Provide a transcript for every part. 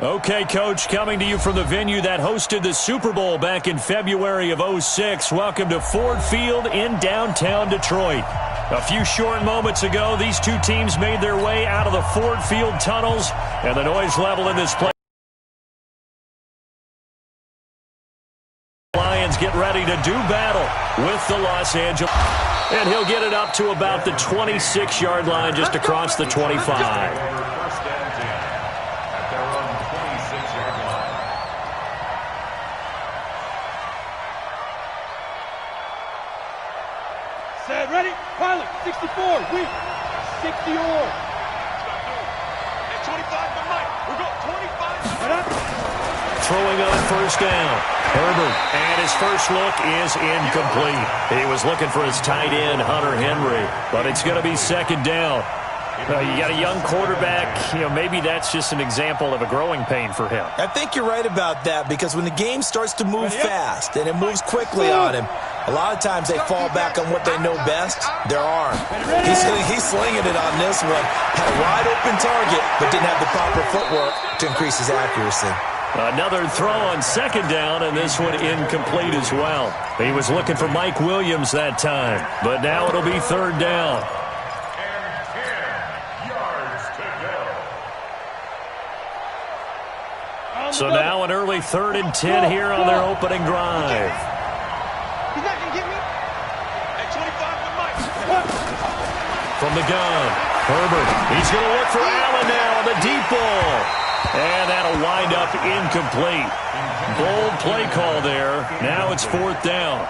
Okay, Coach, coming to you from the venue that hosted the Super Bowl back in February of '06. Welcome to Ford Field in downtown Detroit. A few short moments ago, these two teams made their way out of the Ford Field tunnels, and the noise level in this place. Lions get ready to do battle with the Los Angeles. And he'll get it up to about the 26-yard line just across the 25. Ready? Pilot, 64, weak, 60 or. At 25 for Mike. We're going 25. Throwing on first down. Herbert, and his first look is incomplete. He was looking for his tight end, Hunter Henry, but it's going to be second down. You got a young quarterback. Maybe that's just an example of a growing pain for him. I think you're right about that, because when the game starts to move fast and it moves quickly on him, a lot of times they fall back on what they know best, their arm. He's slinging it on this one. Had a wide open target, but didn't have the proper footwork to increase his accuracy. Another throw on second down, and this one incomplete as well. He was looking for Mike Williams that time, but now it'll be third down. So now an early 3rd and 10 here on their opening drive. He's not going to get me. At 25 for Mike. From the gun, Herbert. He's going to look for Allen now on the deep ball. And that'll wind up incomplete. Bold play call there. Now it's 4th down.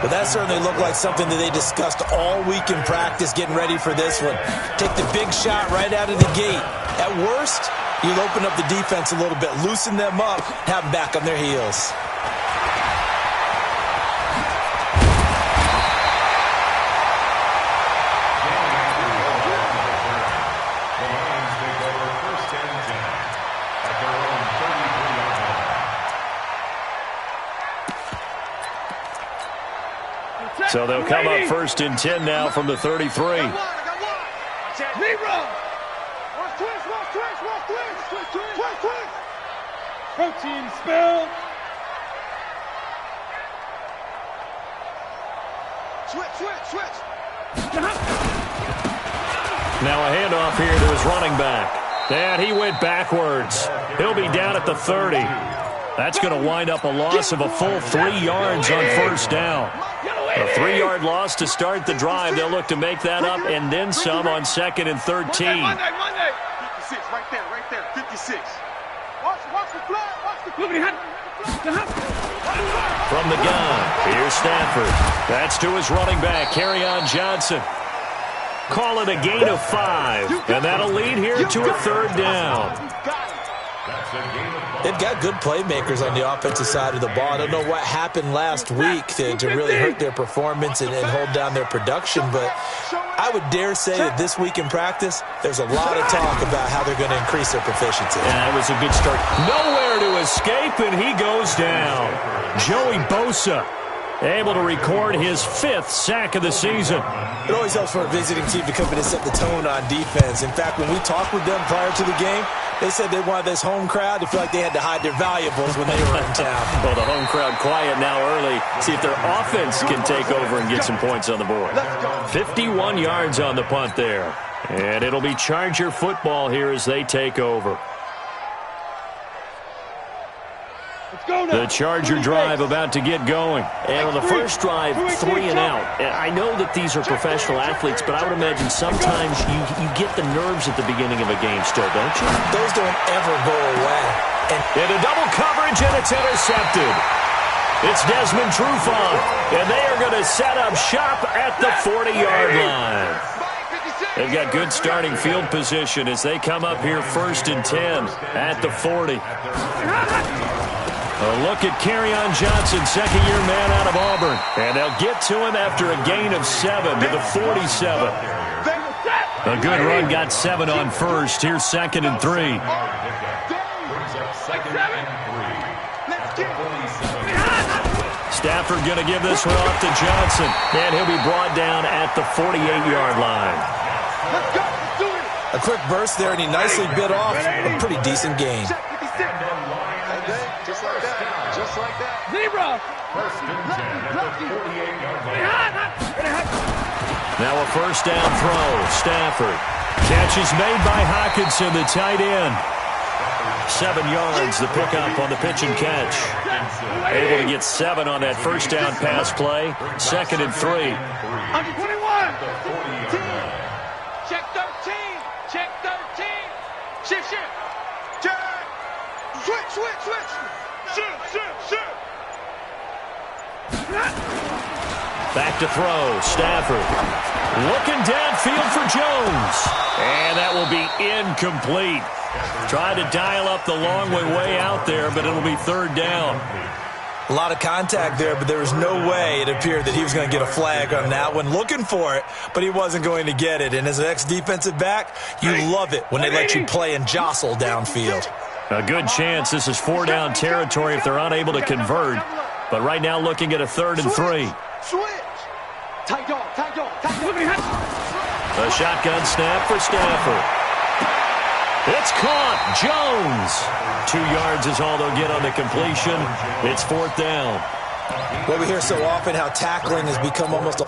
Well, that certainly looked like something that they discussed all week in practice getting ready for this one. Take the big shot right out of the gate. At worst, you'll open up the defense a little bit, loosen them up, have them back on their heels. So they'll come up 1st and 10 now from the 33. Protein spill. Switch. Now a handoff here to his running back. And he went backwards. He'll be down at the 30. That's going to wind up a loss of a full 3 yards on first down. A 3-yard loss to start the drive. They'll look to make that up and then some on 2nd and 13. Monday. 56, right there, 56. Watch the flag, watch the flag. From the gun, here's Stafford. That's to his running back, Kerryon Johnson. Call it a gain of 5, and that'll lead here to a 3rd down. They've got good playmakers on the offensive side of the ball. I don't know what happened last week to really hurt their performance and hold down their production, but I would dare say that this week in practice, there's a lot of talk about how they're going to increase their proficiency. That was a good start. Nowhere to escape, and he goes down. Joey Bosa able to record his 5th sack of the season. It always helps for a visiting team to come in and set the tone on defense. In fact, when we talked with them prior to the game, they said they wanted this home crowd to feel like they had to hide their valuables when they were in town. Well, the home crowd quiet now early. See if their offense can take over and get some points on the board. 51 yards on the punt there. And it'll be Charger football here as they take over. The Charger drive about to get going. And on the first drive, 3 and out. And I know that these are professional athletes, but I would imagine sometimes you get the nerves at the beginning of a game still, don't you? Those don't ever go away. And a double coverage, and it's intercepted. It's Desmond Trufant, and they are going to set up shop at the 40-yard line. They've got good starting field position as they come up here 1st and 10 at the 40. A look at Kerryon Johnson, second-year man out of Auburn. And they'll get to him after a gain of 7 to the 47. A good run, got 7 on first. Here's 2nd and 3. Stafford going to give this one off to Johnson. And he'll be brought down at the 48-yard line. A quick burst there, and he nicely bit off a pretty decent gain. Just like that. Just like that. Zebra. Now a first down throw. Stafford. Catch is made by Hockenson, the tight end. 7 yards, the pickup on the pitch and catch. Able to get 7 on that first down pass play. 2nd and 3. 121. Check 13. Check 13. Shift. Check. Switch. Shift. Back to throw. Stafford. Looking downfield for Jones. And that will be incomplete. Tried to dial up the long way out there, but it'll be 3rd down. A lot of contact there, but there was no way it appeared that he was going to get a flag on that one. Looking for it, but he wasn't going to get it. And as an ex-defensive back, you love it when they let you play and jostle downfield. A good chance this is 4-down territory if they're unable to convert. But right now looking at a 3rd and 3. Switch. Tight dog. A shotgun snap for Stafford. It's caught. Jones. 2 yards is all they'll get on the completion. It's 4th down. Well, we hear so often how tackling has become almost a...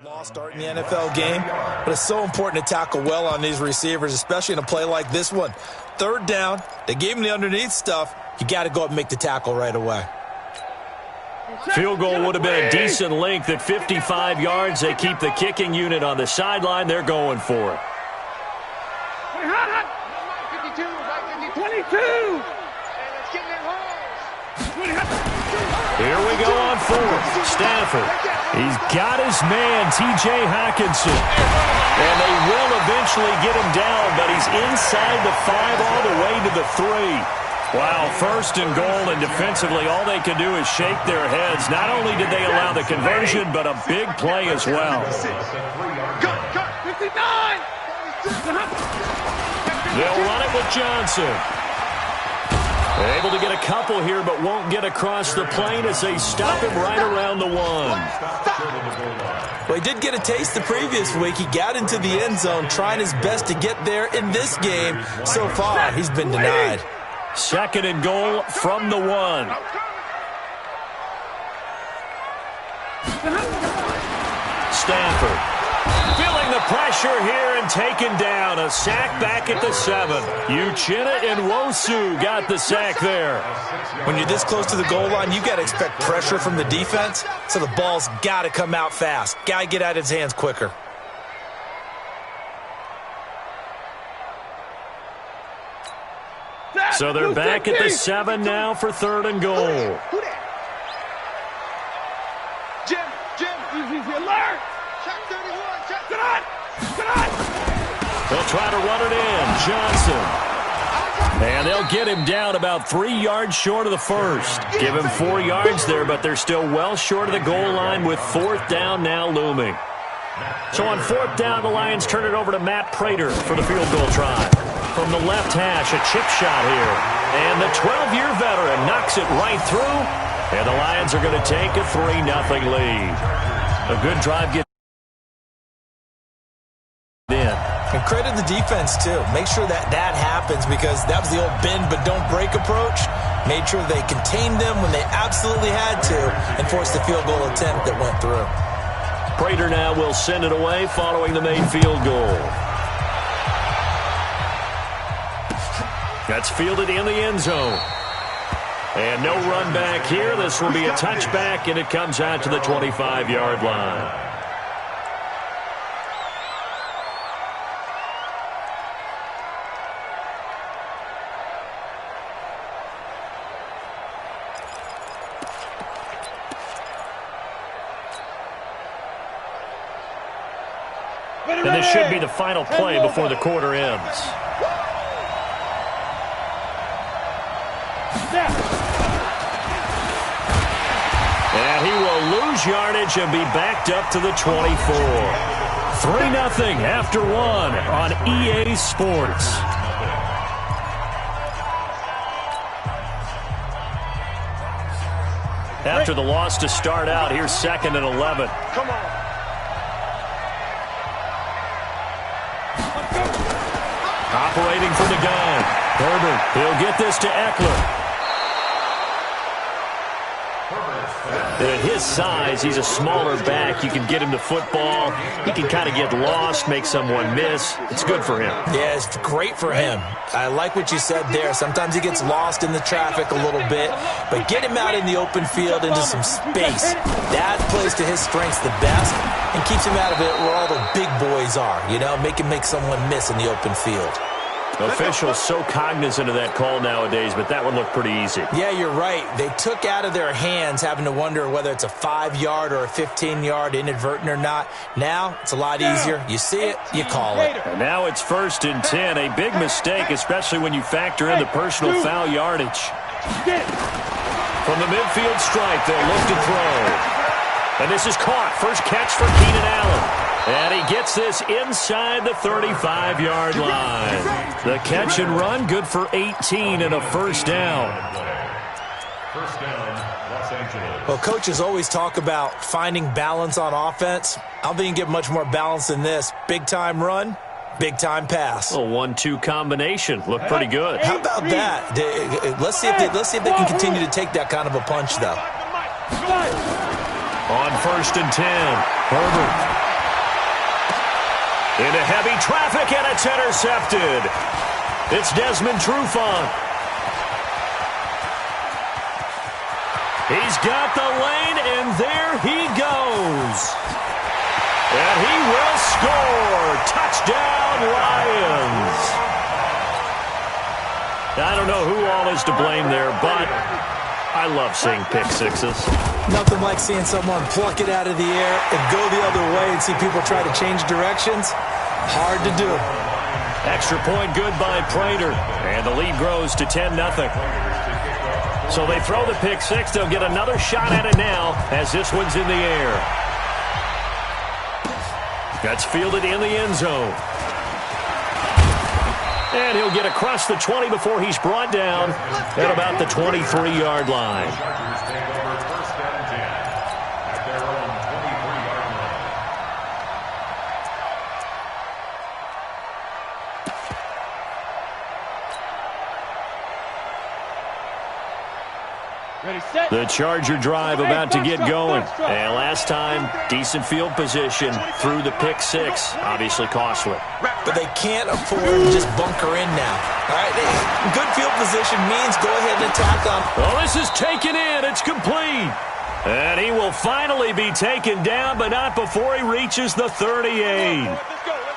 Lost start in the NFL game, but it's so important to tackle well on these receivers, especially in a play like this one. 3rd down, they gave him the underneath stuff. You got to go up and make the tackle right away. Field goal would have been a decent length at 55 yards. They keep the kicking unit on the sideline. They're going for it. 22. Here we go on 4th. Stafford. He's got his man, T.J. Hockenson. And they will eventually get him down, but he's inside the 5 all the way to the 3. Wow, 1st and goal, and defensively all they can do is shake their heads. Not only did they allow the conversion, but a big play as well. 59. They'll run it with Johnson. Able to get a couple here, but won't get across the plane as they stop him right around the 1. Well, he did get a taste the previous week. He got into the end zone, trying his best to get there in this game. So far, he's been denied. 2nd and goal from the 1. Stafford. Feeling the pressure here and taken down. A sack back at the 7. Uchenna and Wosu got the sack there. When you're this close to the goal line, you got to expect pressure from the defense, so the ball's got to come out fast. Got to get out of his hands quicker. So they're back at the 7 now for 3rd and goal. Jim. Alert. Check 31. Check. Get on. They'll try to run it in. Johnson. And they'll get him down about 3 yards short of the 1st. Give him 4 yards there, but they're still well short of the goal line with 4th down now looming. So on 4th down, the Lions turn it over to Matt Prater for the field goal try. From the left hash, a chip shot here. And the 12-year veteran knocks it right through. And the Lions are going to take a 3-0 lead. A good drive gets in. And credit the defense, too. Make sure that happens, because that was the old bend but don't break approach. Made sure they contained them when they absolutely had to and forced the field goal attempt that went through. Prater now will send it away following the made field goal. That's fielded in the end zone. And no run back here. This will be a touchback, and it comes out to the 25-yard line. And this should be the final play before the quarter ends. And he will lose yardage and be backed up to the 24. 3-0 after one on EA Sports. After the loss to start out, here's 2nd and 11. Come on. Operating from the gun. Herbert, he'll get this to Eckler. At his size, he's a smaller back. You can get him the football. He can kind of get lost, make someone miss. It's good for him. Yeah, it's great for him. I like what you said there. Sometimes he gets lost in the traffic a little bit, but get him out in the open field into some space. That plays to his strengths the best and keeps him out of it where all the big boys are, you know, make someone miss in the open field. Officials so cognizant of that call nowadays, but that would look pretty easy. Yeah, you're right. They took out of their hands having to wonder whether it's a 5-yard or a 15-yard inadvertent or not. Now, it's a lot easier. You see it, you call it. And now it's 1st and 10. A big mistake, especially when you factor in the personal foul yardage. From the midfield stripe, they'll look to throw. And this is caught. First catch for Keenan Allen. And he gets this inside the 35-yard line. The catch and run, good for 18 and a first down. First down, Los Angeles. Well, coaches always talk about finding balance on offense. I don't think you can get much more balance than this. Big-time run, big-time pass. A 1-2 combination. Looked pretty good. How about that? Let's see if they can continue to take that kind of a punch, though. On 1st and 10, Herbert. Into heavy traffic, and it's intercepted. It's Desmond Trufant. He's got the lane, and there he goes. And he will score. Touchdown, Lions. I don't know who all is to blame there, but I love seeing pick sixes. Nothing like seeing someone pluck it out of the air and go the other way and see people try to change directions. Hard to do. Extra point good by Prater. And the lead grows to 10-0. So they throw the pick six. They'll get another shot at it now as this one's in the air. That's fielded in the end zone. And he'll get across the 20 before he's brought down at about the 23-yard line. The Charger drive about to get going. And last time, decent field position through the pick six. Obviously costly. But they can't afford to just bunker in now. All right, good field position means go ahead and attack them. Oh, this is taken in. It's complete. And he will finally be taken down, but not before he reaches the 38.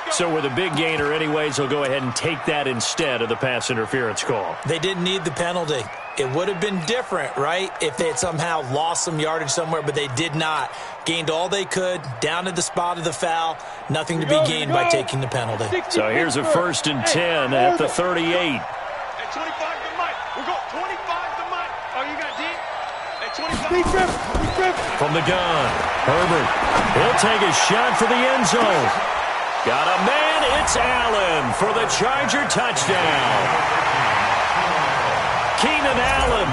So with a big gainer anyways, he'll go ahead and take that instead of the pass interference call. They didn't need the penalty. It would have been different, right, if they had somehow lost some yardage somewhere, but they did not. Gained all they could, down to the spot of the foul. Nothing to be gained by taking the penalty. So here's a 1st and 10 at the 38. At 25 to Mike. We go 25 to Mike. Oh, you got D? At 25. From the gun, Herbert. He'll take a shot for the end zone. Got a man. It's Allen for the Charger touchdown. Keenan Allen,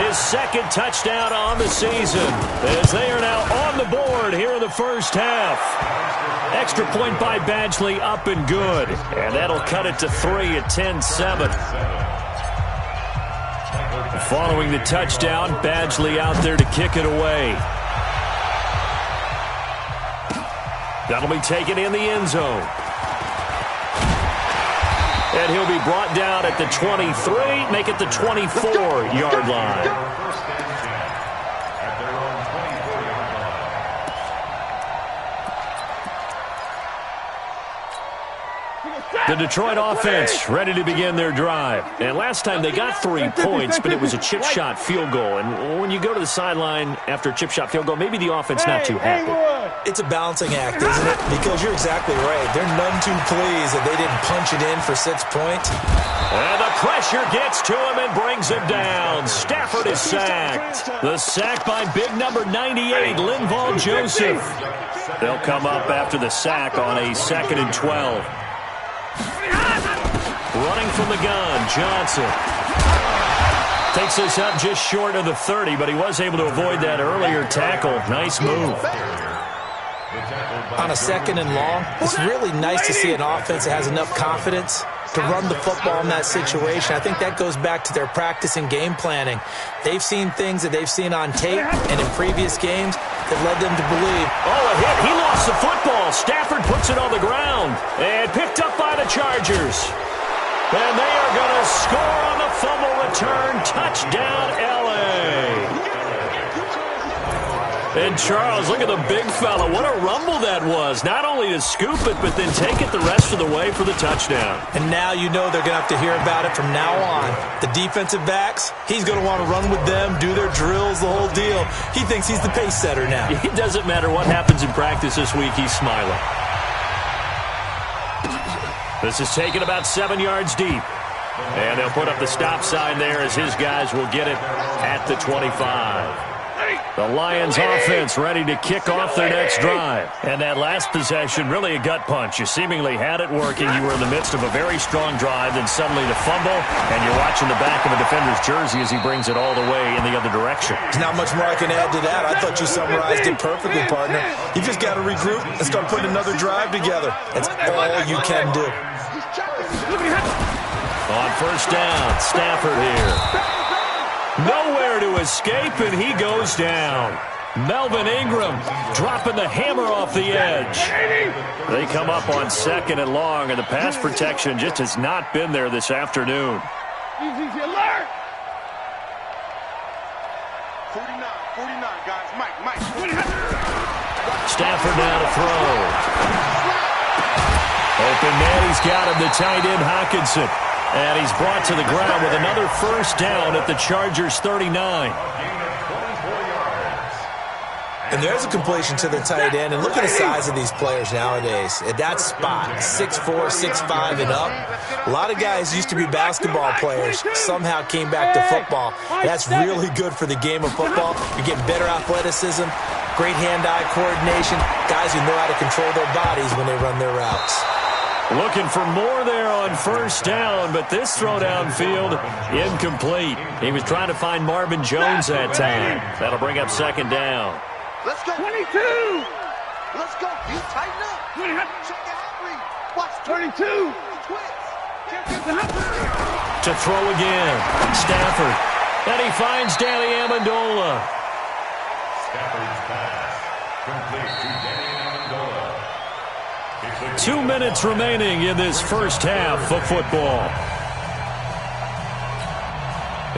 his second touchdown on the season, as they are now on the board here in the first half. Extra point by Badgley, up and good. And that'll cut it to 3 at 10-7. Following the touchdown, Badgley out there to kick it away. That'll be taken in the end zone. And he'll be brought down at the 23, make it the 24-yard line. The Detroit offense ready to begin their drive. And last time they got 3 points, but it was a chip shot field goal. And when you go to the sideline after a chip shot field goal, maybe the offense not too happy. It's a balancing act, isn't it? Because you're exactly right. They're none too pleased that they didn't punch it in for 6 points. And the pressure gets to him and brings him down. Stafford is sacked. The sack by big number 98, Linval Joseph. They'll come up after the sack on a 2nd and 12. Running from the gun, Johnson. Takes this up just short of the 30, but he was able to avoid that earlier tackle. Nice move. On a 2nd and long, it's really nice to see an offense that has enough confidence to run the football in that situation. I think that goes back to their practice and game planning. They've seen things that they've seen on tape and in previous games that led them to believe. Oh, a hit. He lost the football. Stafford puts it on the ground and picked up by the Chargers. And they are going to score on the fumble return. Touchdown, L.A. And Charles, look at the big fella. What a rumble that was. Not only to scoop it, but then take it the rest of the way for the touchdown. And now you know they're going to have to hear about it from now on. The defensive backs, he's going to want to run with them, do their drills, the whole deal. He thinks he's the pace setter now. It doesn't matter what happens in practice this week. He's smiling. This is taken about 7 yards deep. And they'll put up the stop sign there as his guys will get it at the 25. The Lions offense ready to kick off their next drive. And that last possession, really a gut punch. You seemingly had it working. You were in the midst of a very strong drive, then suddenly the fumble, and you're watching the back of a defender's jersey as he brings it all the way in the other direction. There's not much more I can add to that. I thought you summarized it perfectly, partner. You just got to regroup and start putting another drive together. That's all you can do. On first down, Stafford here. Nowhere to escape, and he goes down. Melvin Ingram dropping the hammer off the edge. They come up on 2nd and long, and the pass protection just has not been there this afternoon. 49, guys. Mike. Stafford now to throw. Open man, he's got him, the tight end Hockenson. And he's brought to the ground with another first down at the Chargers' 39. And there's a completion to the tight end. And look at the size of these players nowadays. At that spot, 6'4", 6'5", and up. A lot of guys used to be basketball players, somehow came back to football. That's really good for the game of football. You're getting better athleticism, great hand-eye coordination, guys who know how to control their bodies when they run their routes. Looking for more there on first down, but this throw downfield, incomplete. He was trying to find Marvin Jones that time. That'll bring up 2nd down. Let's go. 22. Let's go. You tighten up. 20. Check the half read. Watch 32. To throw again, Stafford. And he finds Danny Amendola. Stafford's pass. Complete to Danny Amendola. 2 minutes remaining in this first half of football.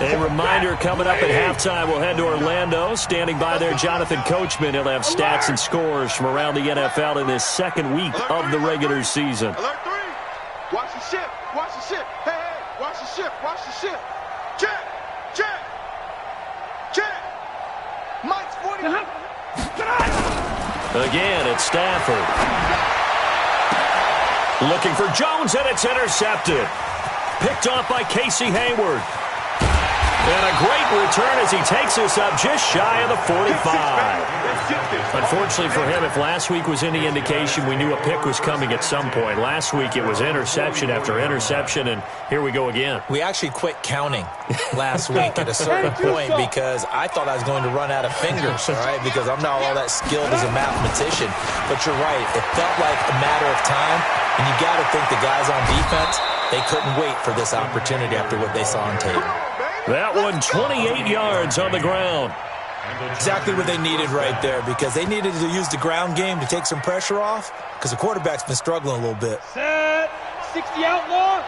A reminder coming up at halftime, we'll head to Orlando. Standing by there, Jonathan Coachman. He'll have stats and scores from around the NFL in this 2nd week of the regular season. Alert 3. Watch the ship. Watch the ship. Hey. Watch the ship. Watch the ship. Check. Mike's 40. Again, it's Stafford. Looking for Jones, and it's intercepted. Picked off by Casey Hayward. And a great return as he takes us up just shy of the 45. Unfortunately for him, if last week was any indication, we knew a pick was coming at some point. Last week it was interception after interception, and here we go again. We actually quit counting last week at a certain point because I thought I was going to run out of fingers, all right, because I'm not all that skilled as a mathematician. But you're right. It felt like a matter of time, and you got to think the guys on defense, they couldn't wait for this opportunity after what they saw on tape. That one 28 yards on the ground. Exactly what they needed right there because they needed to use the ground game to take some pressure off because the quarterback's been struggling a little bit. Set. 60 outlaw.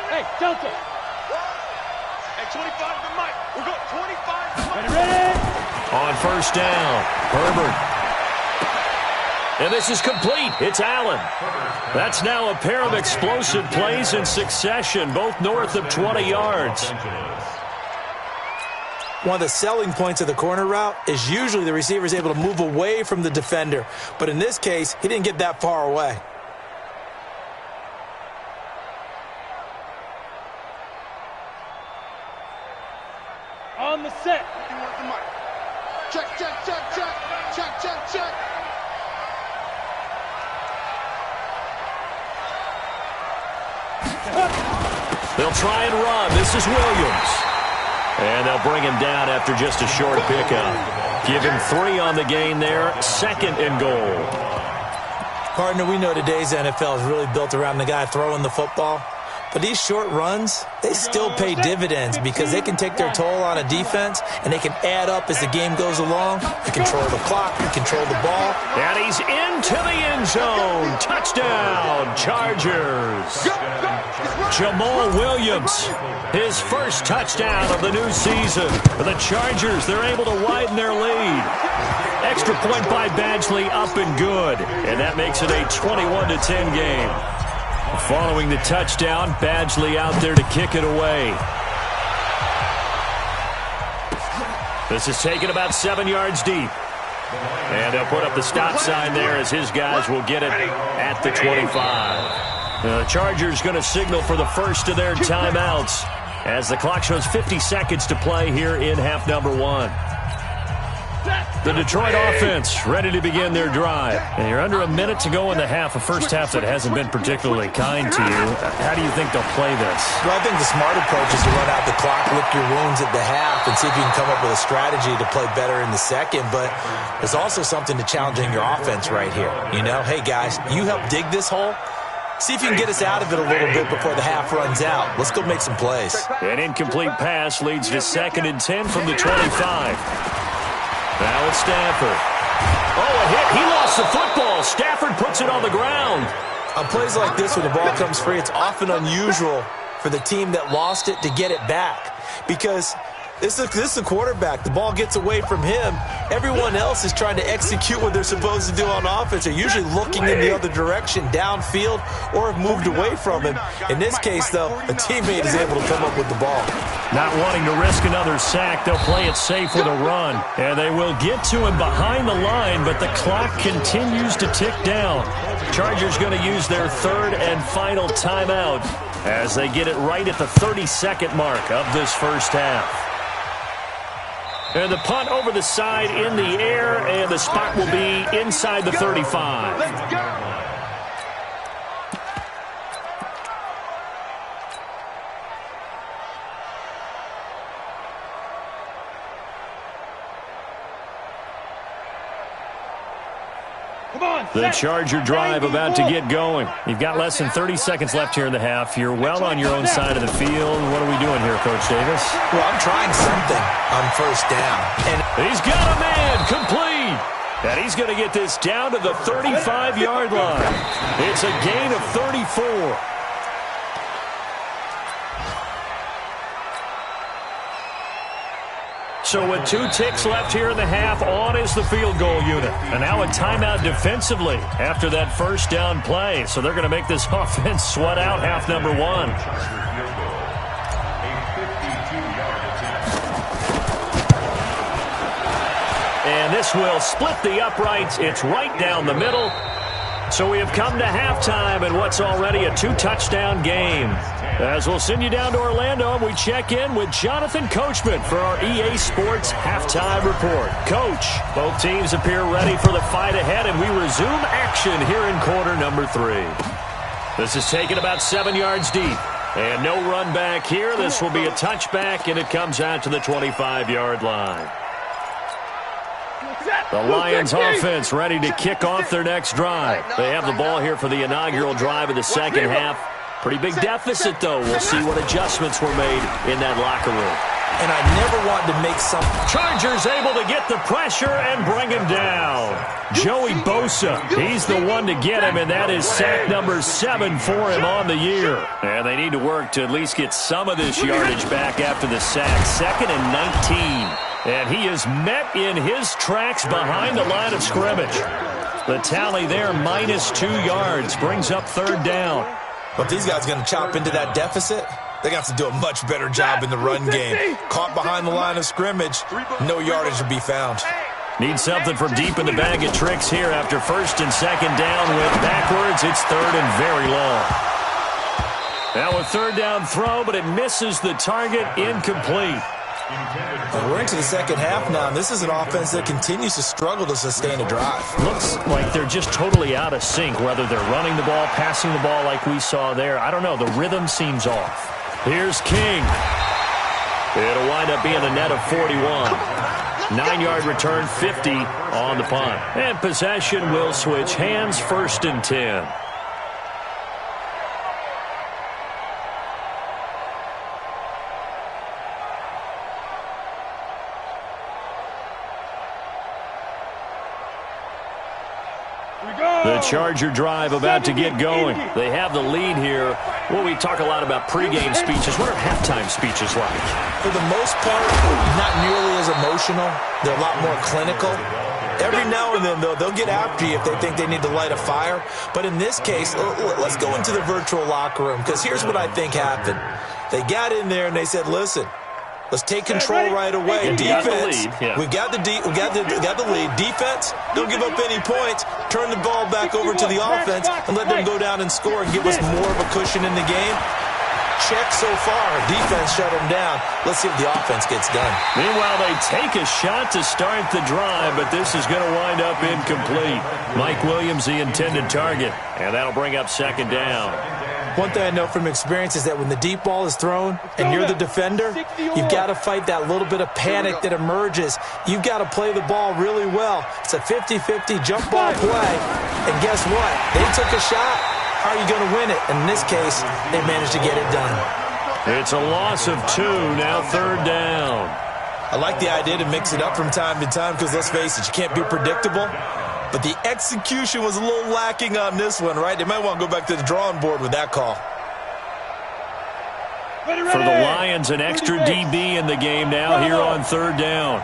Hey, Delta. Hey, 25 to Mike. We're going 25 to Mike. Ready. On first down, Herbert. And this is complete. It's Allen. That's now a pair of explosive plays in succession, both north of 20 yards. One of the selling points of the corner route is usually the receiver is able to move away from the defender. But in this case, he didn't get that far away. On the set. Check, check, check, check, check, check, check. They'll try and run. This is Williams. And they'll bring him down after just a short pickup. Give him 3 on the gain there. 2nd and goal. Partner, we know today's NFL is really built around the guy throwing the football. But these short runs, they still pay dividends because they can take their toll on a defense, and they can add up as the game goes along. They control the clock, they control the ball. And he's into the end zone. Touchdown, Chargers. Jamal Williams, his first touchdown of the new season. For the Chargers, they're able to widen their lead. Extra point by Badgley, up and good. And that makes it a 21-10 game. Following the touchdown, Badgley out there to kick it away. This is taken about 7 yards deep. And they'll put up the stop sign there as his guys will get it at the 25. The Chargers going to signal for the first of their timeouts as the clock shows 50 seconds to play here in half number 1. The Detroit offense ready to begin their drive. And you're under a minute to go in the half, a first half that hasn't been particularly kind to you. How do you think they'll play this? Well, I think the smart approach is to run out the clock, lick your wounds at the half, and see if you can come up with a strategy to play better in the second. But there's also something to challenging your offense right here. You know, hey, guys, you help dig this hole. See if you can get us out of it a little bit before the half runs out. Let's go make some plays. An incomplete pass leads to 2nd and 10 from the 25. Now it's Stafford. Oh, a hit. He lost the football. Stafford puts it on the ground. On plays like this, when the ball comes free, it's often unusual for the team that lost it to get it back. Because this is a quarterback. The ball gets away from him. Everyone else is trying to execute what they're supposed to do on offense. They're usually looking in the other direction, downfield, or have moved away from him. In this case, though, a teammate is able to come up with the ball. Not wanting to risk another sack, they'll play it safe with a run. And they will get to him behind the line, but the clock continues to tick down. Chargers going to use their 3rd and final timeout as they get it right at the 32nd mark of this first half. And the punt over the side in the air, and the spot will be inside the 35. Let's go. The Charger drive about to get going. You've got less than 30 seconds left here in the half. You're well on your own side of the field. What are we doing here, Coach Davis? Well, I'm trying something on first down. And he's got a man complete. And he's going to get this down to the 35-yard line. It's a gain of 34. So with 2 ticks left here in the half, on is the field goal unit. And now a timeout defensively after that first down play. So they're going to make this offense sweat out half number 1. And this will split the uprights. It's right down the middle. So we have come to halftime in what's already a 2-touchdown game. As we'll send you down to Orlando, and we check in with Jonathan Coachman for our EA Sports Halftime Report. Coach, both teams appear ready for the fight ahead, and we resume action here in quarter number 3. This is taken about 7 yards deep. And no run back here. This will be a touchback, and it comes out to the 25-yard line. The Lions offense ready to kick off their next drive. They have the ball here for the inaugural drive of the second half. Pretty big deficit, though. We'll see what adjustments were made in that locker room. And I never wanted to make some... Chargers able to get the pressure and bring him down. Joey Bosa, he's the one to get him, and that is sack number 7 for him on the year. And they need to work to at least get some of this yardage back after the sack. 2nd and 19. And he is met in his tracks behind the line of scrimmage. The tally there, -2 yards, brings up 3rd down. But these guys are going to chop into that deficit. They got to do a much better job in the run game. Caught behind the line of scrimmage, no yardage to be found. Need something from deep in the bag of tricks here after 1st and 2nd down. Went backwards. It's 3rd and very long. Now a 3rd down throw, but it misses the target. Incomplete. And we're into the 2nd half now, and this is an offense that continues to struggle to sustain a drive. Looks like they're just totally out of sync, whether they're running the ball, passing the ball like we saw there. I don't know. The rhythm seems off. Here's King. It'll wind up being a net of 41. 9-yard return, 50 on the punt. And possession will switch hands, 1st and 10. The Charger drive about to get going. They have the lead here. Well, we talk a lot about pregame speeches. What are halftime speeches like? For the most part, not nearly as emotional. They're a lot more clinical. Every now and then, though, they'll get after you if they think they need to light a fire. But in this case, let's go into the virtual locker room, because here's what I think happened. They got in there and they said, listen, let's take control right away. Defense, we got the lead. Defense, don't give up any points. Turn the ball back over to the offense and let them go down and score and give us more of a cushion in the game. Check so far. Defense shut them down. Let's see if the offense gets done. Meanwhile, they take a shot to start the drive, but this is going to wind up incomplete. Mike Williams, the intended target, and that'll bring up 2nd down. One thing I know from experience is that when the deep ball is thrown and you're the defender, you've got to fight that little bit of panic that emerges. You've got to play the ball really well. It's a 50-50 jump ball play. And guess what? They took a shot. How are you going to win it? And in this case, they managed to get it done. It's a loss of 2, now 3rd down. I like the idea to mix it up from time to time because, let's face it, you can't be predictable. But the execution was a little lacking on this one, right? They might want to go back to the drawing board with that call. For the Lions, an extra DB in the game now here on 3rd down.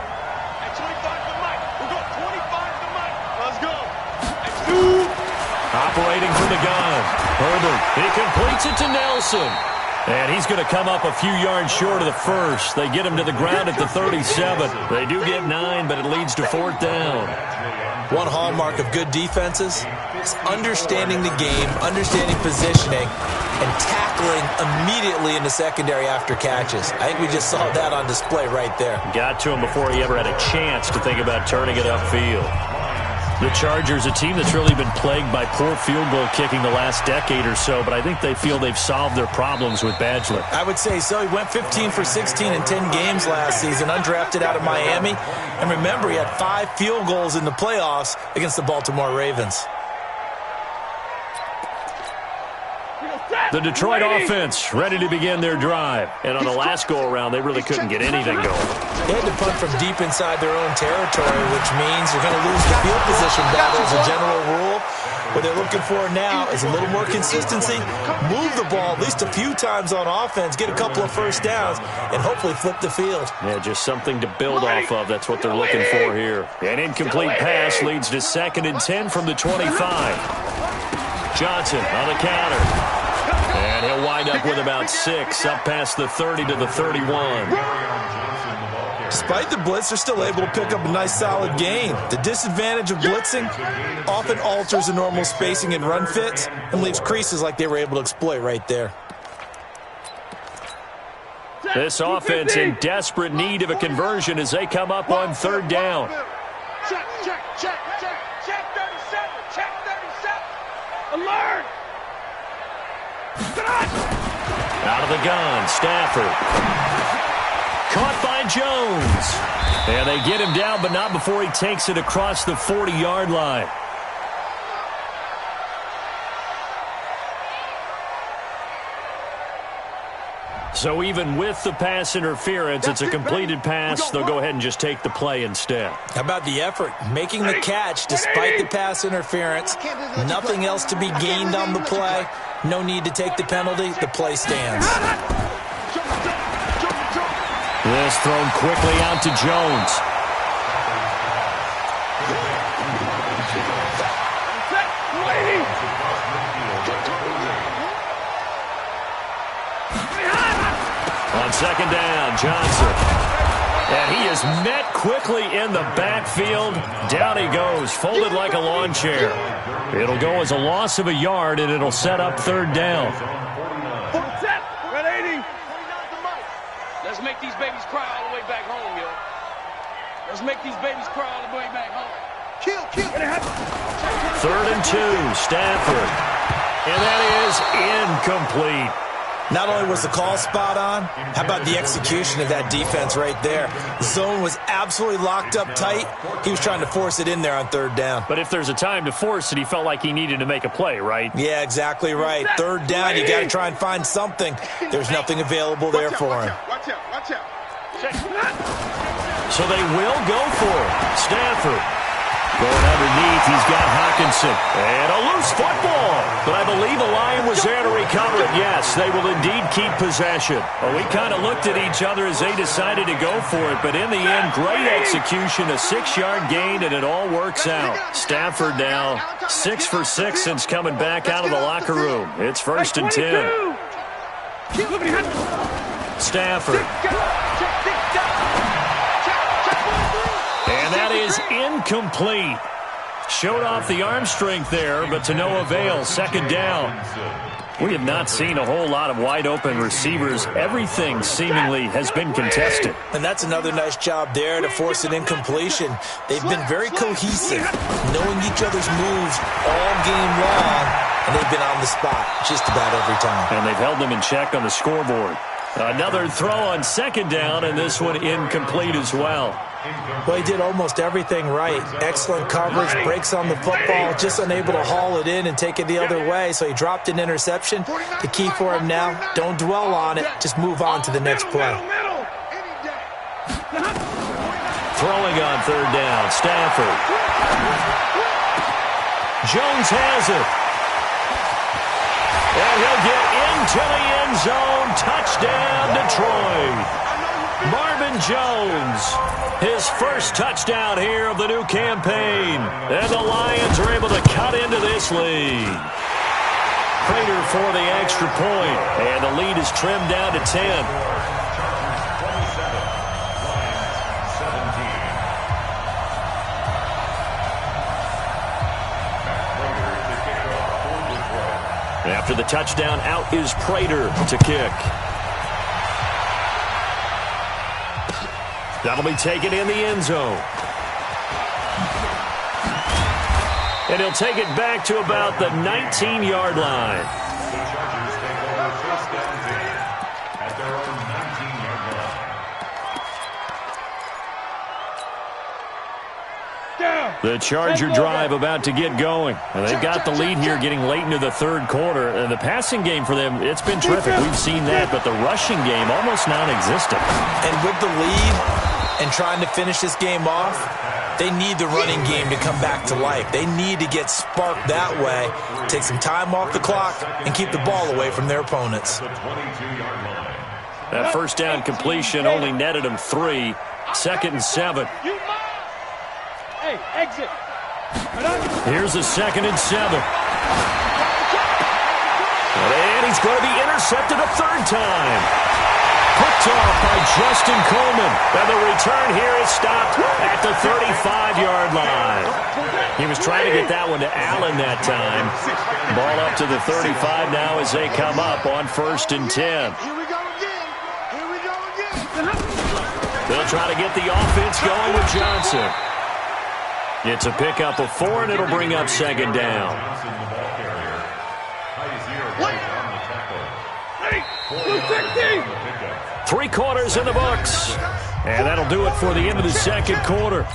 Operating from the gun. Herbert, he completes it to Nelson. And he's going to come up a few yards short of the first. They get him to the ground at the 37. They do get 9, but it leads to 4th down. One hallmark of good defenses is understanding the game, understanding positioning, and tackling immediately in the secondary after catches. I think we just saw that on display right there. Got to him before he ever had a chance to think about turning it upfield. The Chargers, a team that's really been plagued by poor field goal kicking the last decade or so, but I think they feel they've solved their problems with Badgley. I would say so. He went 15 for 16 in 10 games last season, undrafted out of Miami. And remember, he had 5 field goals in the playoffs against the Baltimore Ravens. The Detroit offense ready to begin their drive. And on the last go-around, they really couldn't get anything going. They had to punt from deep inside their own territory, which means you're going to lose the field position battle as a general rule. What they're looking for now is a little more consistency, move the ball at least a few times on offense, get a couple of first downs, and hopefully flip the field. Yeah, just something to build off of. That's what they're looking for here. An incomplete pass leads to 2nd and 10 from the 25. Johnson on the counter. And he'll wind up with about 6, up past the 30 to the 31. Despite the blitz, they're still able to pick up a nice solid gain. The disadvantage of blitzing often alters the normal spacing and run fits and leaves creases like they were able to exploit right there. This offense in desperate need of a conversion as they come up on 3rd down. Check, check, check, check, check 37, check 37. Alert! Out of the gun, Stafford. Caught by Jones. And they get him down, but not before he takes it across the 40-yard line. So even with the pass interference, it's a completed pass. They'll go ahead and just take the play instead. How about the effort? Making the catch despite the pass interference. Nothing else to be gained on the play. No need to take the penalty. The play stands. This thrown quickly out to Jones. second down. Johnson. And he is met quickly in the backfield. Down he goes, folded like a lawn chair. It'll go as a loss of a yard, and it'll set up third down. Let's make these babies cry all the way back home, yo. Let's make these babies cry all the way back home. Kill. 3rd and 2, Stafford. And that is incomplete. Not only was the call spot on, how about the execution of that defense right there? The zone was absolutely locked up tight. He was trying to force it in there on 3rd down. But if there's a time to force it, he felt like he needed to make a play, right? Yeah, exactly right. 3rd down, you got to try and find something. There's nothing available there for him. Watch out. So they will go for it. Stafford. Going underneath, he's got Hawkinson. And a loose football. But I believe a Lion was there to recover it. Yes, they will indeed keep possession. Well, we kind of looked at each other as they decided to go for it. But in the end, great execution, a 6-yard gain, and it all works out. Stafford now 6 for 6 since coming back out of the locker room. It's 1st and 10. Stafford. And that is incomplete. Showed off the arm strength there, but to no avail. 2nd down. We have not seen a whole lot of wide-open receivers. Everything seemingly has been contested. And that's another nice job there to force an incompletion. They've been very cohesive, knowing each other's moves all game long, and they've been on the spot just about every time. And they've held them in check on the scoreboard. Another throw on 2nd down, and this one incomplete as well. Well, he did almost everything right. Excellent coverage, breaks on the football, just unable to haul it in and take it the other way. So he dropped an interception. The key for him now, don't dwell on it. Just move on to the next play. Throwing on 3rd down, Stafford. Jones has it. And he'll get into the end zone. Touchdown, Detroit. Marvin Jones, his first touchdown here of the new campaign. And the Lions are able to cut into this lead. Prater for the extra point. And the lead is trimmed down to 10. After the touchdown, out is Prater to kick. That'll be taken in the end zone. And he'll take it back to about the 19-yard line. The Chargers take over 1st and 10 at their own 19-yard line. The Charger drive about to get going. And they've got the lead here getting late into the 3rd quarter. And the passing game for them, it's been terrific. We've seen that, but the rushing game almost non-existent. And with the lead and trying to finish this game off, they need the running game to come back to life. They need to get sparked that way, take some time off the clock, and keep the ball away from their opponents. That 1st down completion only netted them 3. 2nd and 7. Hey, exit. Here's a 2nd and 7. And he's going to be intercepted a 3rd time. Picked off by Justin Coleman. And the return here is stopped at the 35-yard line. He was trying to get that one to Allen that time. Ball up to the 35 now as they come up on 1st and 10. Here we go again. They'll try to get the offense going with Johnson. It's a pickup of 4, and it'll bring up 2nd down. 3 quarters in the books. And that'll do it for the end of the 2nd quarter.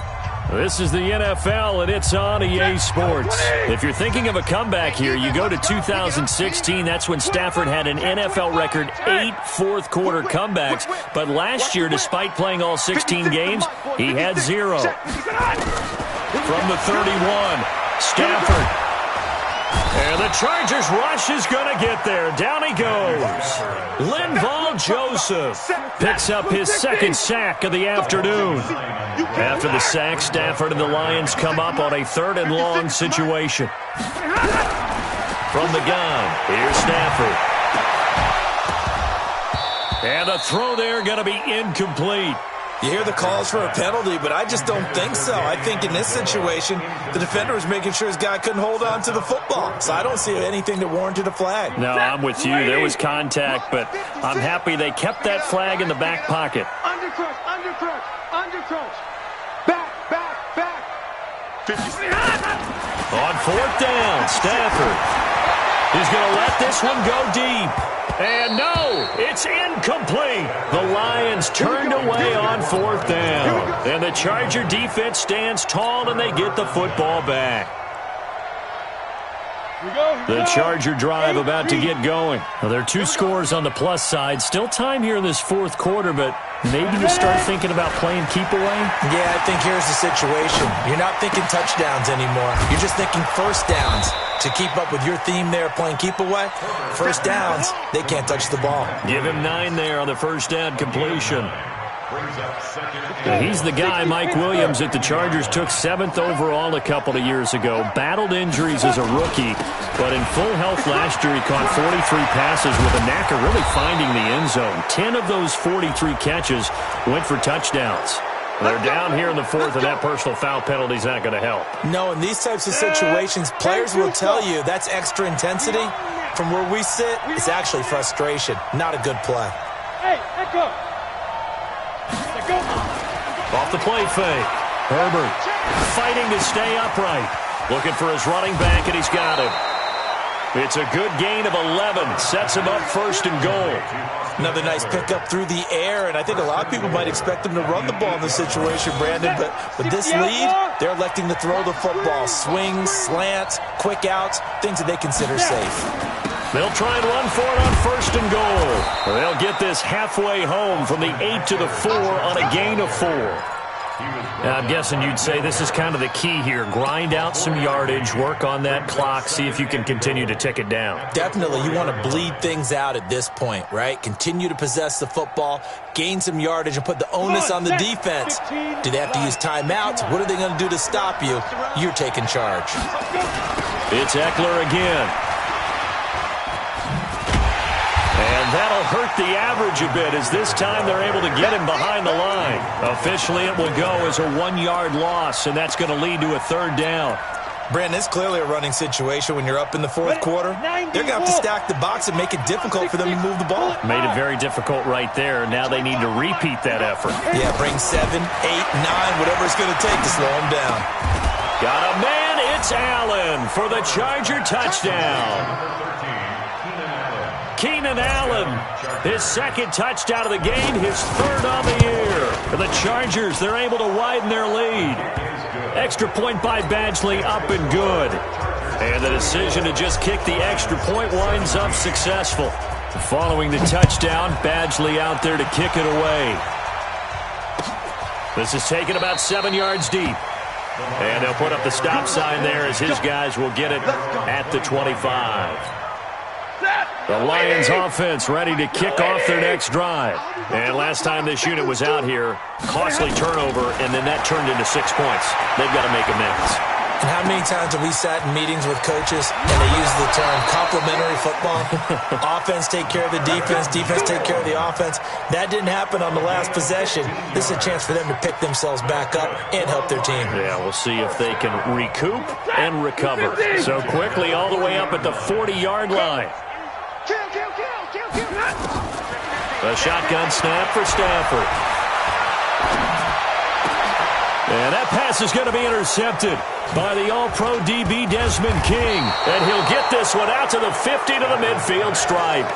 This is the NFL, and it's on EA Sports. If you're thinking of a comeback here, you go to 2016. That's when Stafford had an NFL record 8 fourth-quarter comebacks. But last year, despite playing all 16 games, he had 0. From the 31, Stafford. And the Chargers rush is going to get there. Down he goes. Linval Joseph picks up his 2nd sack of the afternoon. After the sack, Stafford and the Lions come up on a 3rd and long situation. From the gun, here's Stafford. And the throw there going to be incomplete. You hear the calls for a penalty, but I just don't think so. I think in this situation, the defender was making sure his guy couldn't hold on to the football. So I don't see anything that warranted a flag. No, I'm with you. There was contact, but I'm happy they kept that flag in the back pocket. Under crunch, under crunch, under crunch. Back, back, back. 50. On fourth down, Stafford. He's going to let this one go deep. And no, it's incomplete. The Lions turned away on fourth down. And the Charger defense stands tall, and they get the football back. The Charger drive about to get going. Well, there are 2 scores on the plus side. Still time here in this fourth quarter, but maybe you start thinking about playing keep away? Yeah, I think here's the situation. You're not thinking touchdowns anymore. You're just thinking first downs. To keep up with your theme there, playing keep away, first downs, they can't touch the ball. Give him 9 there on the first down completion. He's the guy, Mike Williams, that the Chargers took 7th overall a couple of years ago. Battled injuries as a rookie, but in full health last year, he caught 43 passes with a knack of really finding the end zone. 10 of those 43 catches went for touchdowns. They're down here in the fourth, and that personal foul penalty is not going to help. No, in these types of situations, players will tell you that's extra intensity. From where we sit, it's actually frustration, not a good play. Hey, let go. Let go. Off the play fake. Herbert fighting to stay upright. Looking for his running back, and he's got him. It's a good gain of 11. Sets him up first and goal. Another nice pickup through the air, and I think a lot of people might expect them to run the ball in this situation, Brandon, but with this lead, they're electing to throw the football. Swings, slants, quick outs, things that they consider safe. They'll try and run for it on first and goal. They'll get this halfway home from the 8 to the 4 on a gain of 4. I'm guessing you'd say this is kind of the key here. Grind out some yardage, work on that clock, see if you can continue to tick it down. Definitely. You want to bleed things out at this point, right? Continue to possess the football, gain some yardage, and put the onus on the defense. Do they have to use timeouts? What are they going to do to stop you? You're taking charge. It's Eckler again. And that'll hurt the average a bit, as this time they're able to get him behind the line. Officially, it will go as a 1-yard loss, and that's going to lead to a third down. Brandon, it's clearly a running situation when you're up in the fourth quarter. They're going to have to stack the box and make it difficult for them to move the ball. Made it very difficult right there. Now they need to repeat that effort. Yeah, bring 7, 8, 9, whatever it's going to take to slow them down. Got a man. It's Allen for the Charger touchdown. Keenan Allen, his second touchdown of the game, his third on the year. For the Chargers, they're able to widen their lead. Extra point by Badgley, up and good. And the decision to just kick the extra point winds up successful. Following the touchdown, Badgley out there to kick it away. This is taken about 7 yards deep. And they'll put up the stop sign there as his guys will get it at the 25. The Lions offense ready to kick off their next drive. And last time this unit was out here, costly turnover, and then that turned into 6 points. They've got to make amends. And how many times have we sat in meetings with coaches and they use the term complementary football? Offense take care of the defense, defense take care of the offense. That didn't happen on the last possession. This is a chance for them to pick themselves back up and help their team. Yeah, we'll see if they can recoup and recover. So quickly all the way up at the 40-yard line. A shotgun snap for Stafford. And that pass is going to be intercepted by the All-Pro DB Desmond King. And he'll get this one out to the 50 to the midfield stripe.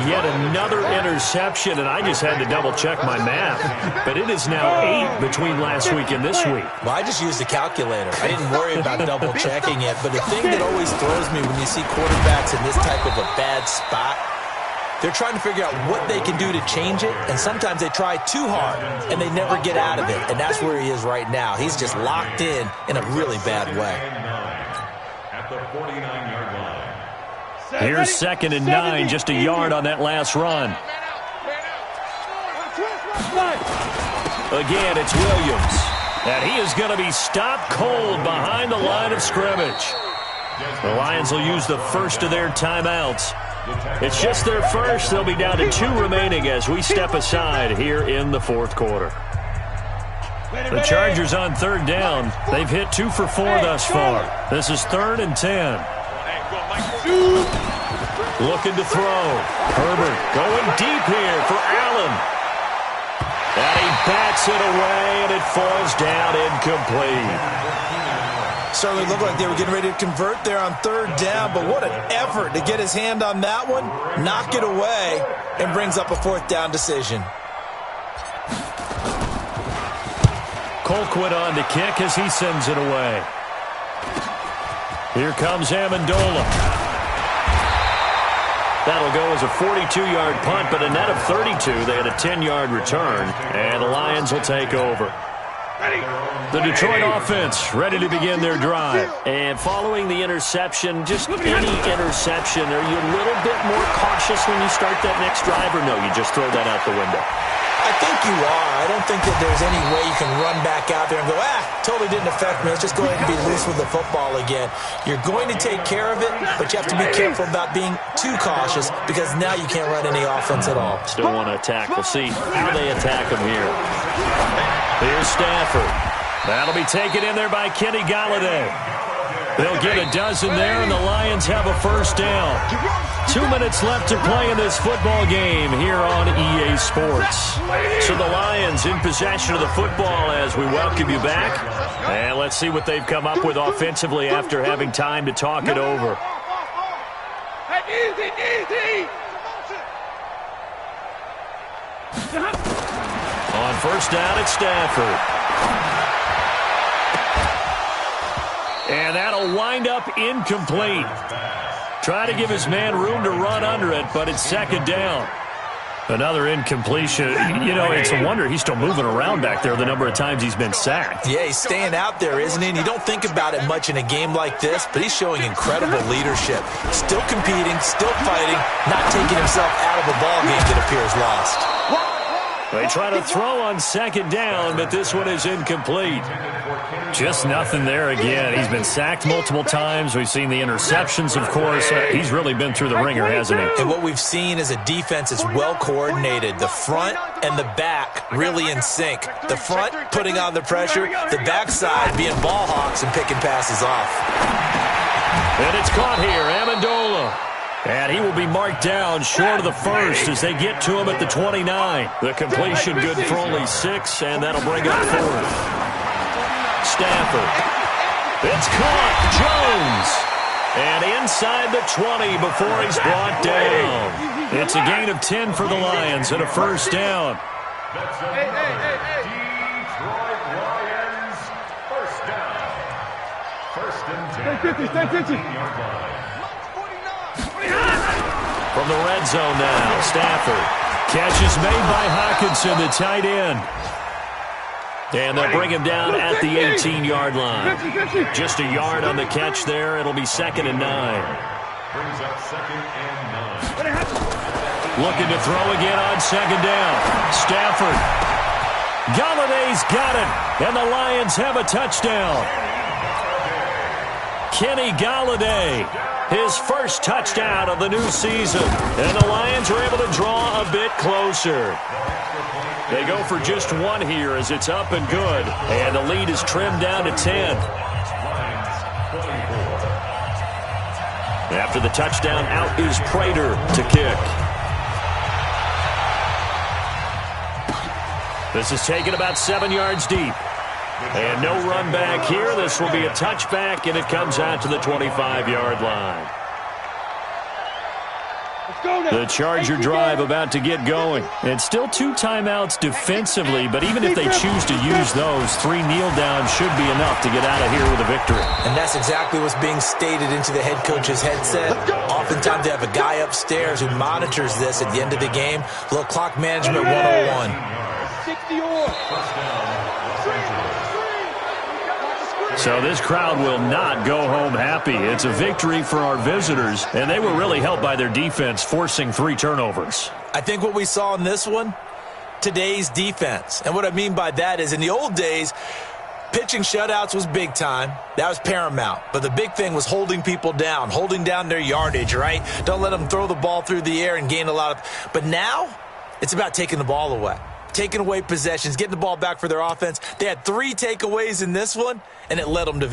Yet another interception, and I just had to double-check my math. But it is now 8 between last week and this week. Well, I just used the calculator. I didn't worry about double-checking it. But the thing that always throws me when you see quarterbacks in this type of a bad spot, they're trying to figure out what they can do to change it, and sometimes they try too hard, and they never get out of it. And that's where he is right now. He's just locked in a really bad way. At the 49-yard line. Here's 2nd and 9, just a yard on that last run. Again, it's Williams. And he is going to be stopped cold behind the line of scrimmage. The Lions will use the first of their timeouts. It's just their first. They'll be down to 2 remaining as we step aside here in the fourth quarter. The Chargers on third down. They've hit 2 for 4 thus far. This is 3rd and 10. Looking to throw. Herbert going deep here for Allen. And he bats it away, and it falls down incomplete. Certainly looked like they were getting ready to convert there on third down, but what an effort to get his hand on that one, knock it away, and brings up a 4th down decision. Colquitt on to kick as he sends it away. Here comes Amendola. That'll go as a 42-yard punt, but a net of 32. They had a 10-yard return, and the Lions will take over. The Detroit offense ready to begin their drive. And following the interception, just any interception, are you a little bit more cautious when you start that next drive, or no, you just throw that out the window? I think you are. I don't think that there's any way you can run back out there and go, totally didn't affect me. Let's just go ahead and be loose with the football again. You're going to take care of it, but you have to be careful about being too cautious because now you can't run any offense at all. Still want to attack. We'll see how they attack him here. Here's Stafford. That'll be taken in there by Kenny Golladay. They'll get a dozen there, and the Lions have a first down. 2 minutes left to play in this football game here on EA Sports. So the Lions in possession of the football as we welcome you back. And let's see what they've come up with offensively after having time to talk it over. On first down, it's Stafford. And that'll wind up incomplete. Try to give his man room to run under it, but it's 2nd down. Another incompletion. You know, it's a wonder he's still moving around back there the number of times he's been sacked. Yeah, he's staying out there, isn't he? And you don't think about it much in a game like this, but he's showing incredible leadership. Still competing, still fighting, not taking himself out of a ball game that appears lost. They try to throw on 2nd down, but this one is incomplete. Just nothing there again. He's been sacked multiple times. We've seen the interceptions, of course. He's really been through the ringer, hasn't he? And what we've seen is a defense that's well coordinated. The front and the back really in sync. The front putting on the pressure, the backside being ball hawks and picking passes off. And it's caught here, Amendola. And he will be marked down short of the first as they get to him at the 29. The completion good for only 6, and that'll bring up 4th. Stafford. It's caught. Jones. And inside the 20 before he's brought down. It's a gain of 10 for the Lions and a first down. Detroit Lions, first down. 1st and 10. From the red zone now, Stafford. Catch is made by Hockenson, the tight end. And they'll bring him down at the 18-yard line. Just a yard on the catch there. It'll be 2nd and 9. Brings up 2nd and 9. Looking to throw again on 2nd down. Stafford. Galladay's got it. And the Lions have a touchdown. Kenny Golladay. His first touchdown of the new season. And the Lions are able to draw a bit closer. They go for just 1 here as it's up and good. And the lead is trimmed down to 10. After the touchdown, out is Prater to kick. This is taken about 7 yards deep. And no run back here. This will be a touchback, and it comes out to the 25-yard line. The Charger drive about to get going. And still 2 timeouts defensively, but even if they choose to use those, 3 kneel downs should be enough to get out of here with a victory. And that's exactly what's being stated into the head coach's headset. Oftentimes they have a guy upstairs who monitors this at the end of the game. A little clock management 101. So this crowd will not go home happy. It's a victory for our visitors, and they were really helped by their defense, forcing 3 turnovers. I think what we saw in this one, today's defense. And what I mean by that is in the old days, Pitching shutouts was big time. That was paramount. But the big thing was holding people down, holding down their yardage, right? Don't let them throw the ball through the air and gain a lot of... But now, it's about taking the ball away. Taking away possessions, getting the ball back for their offense. They had 3 takeaways in this one, and it led them to...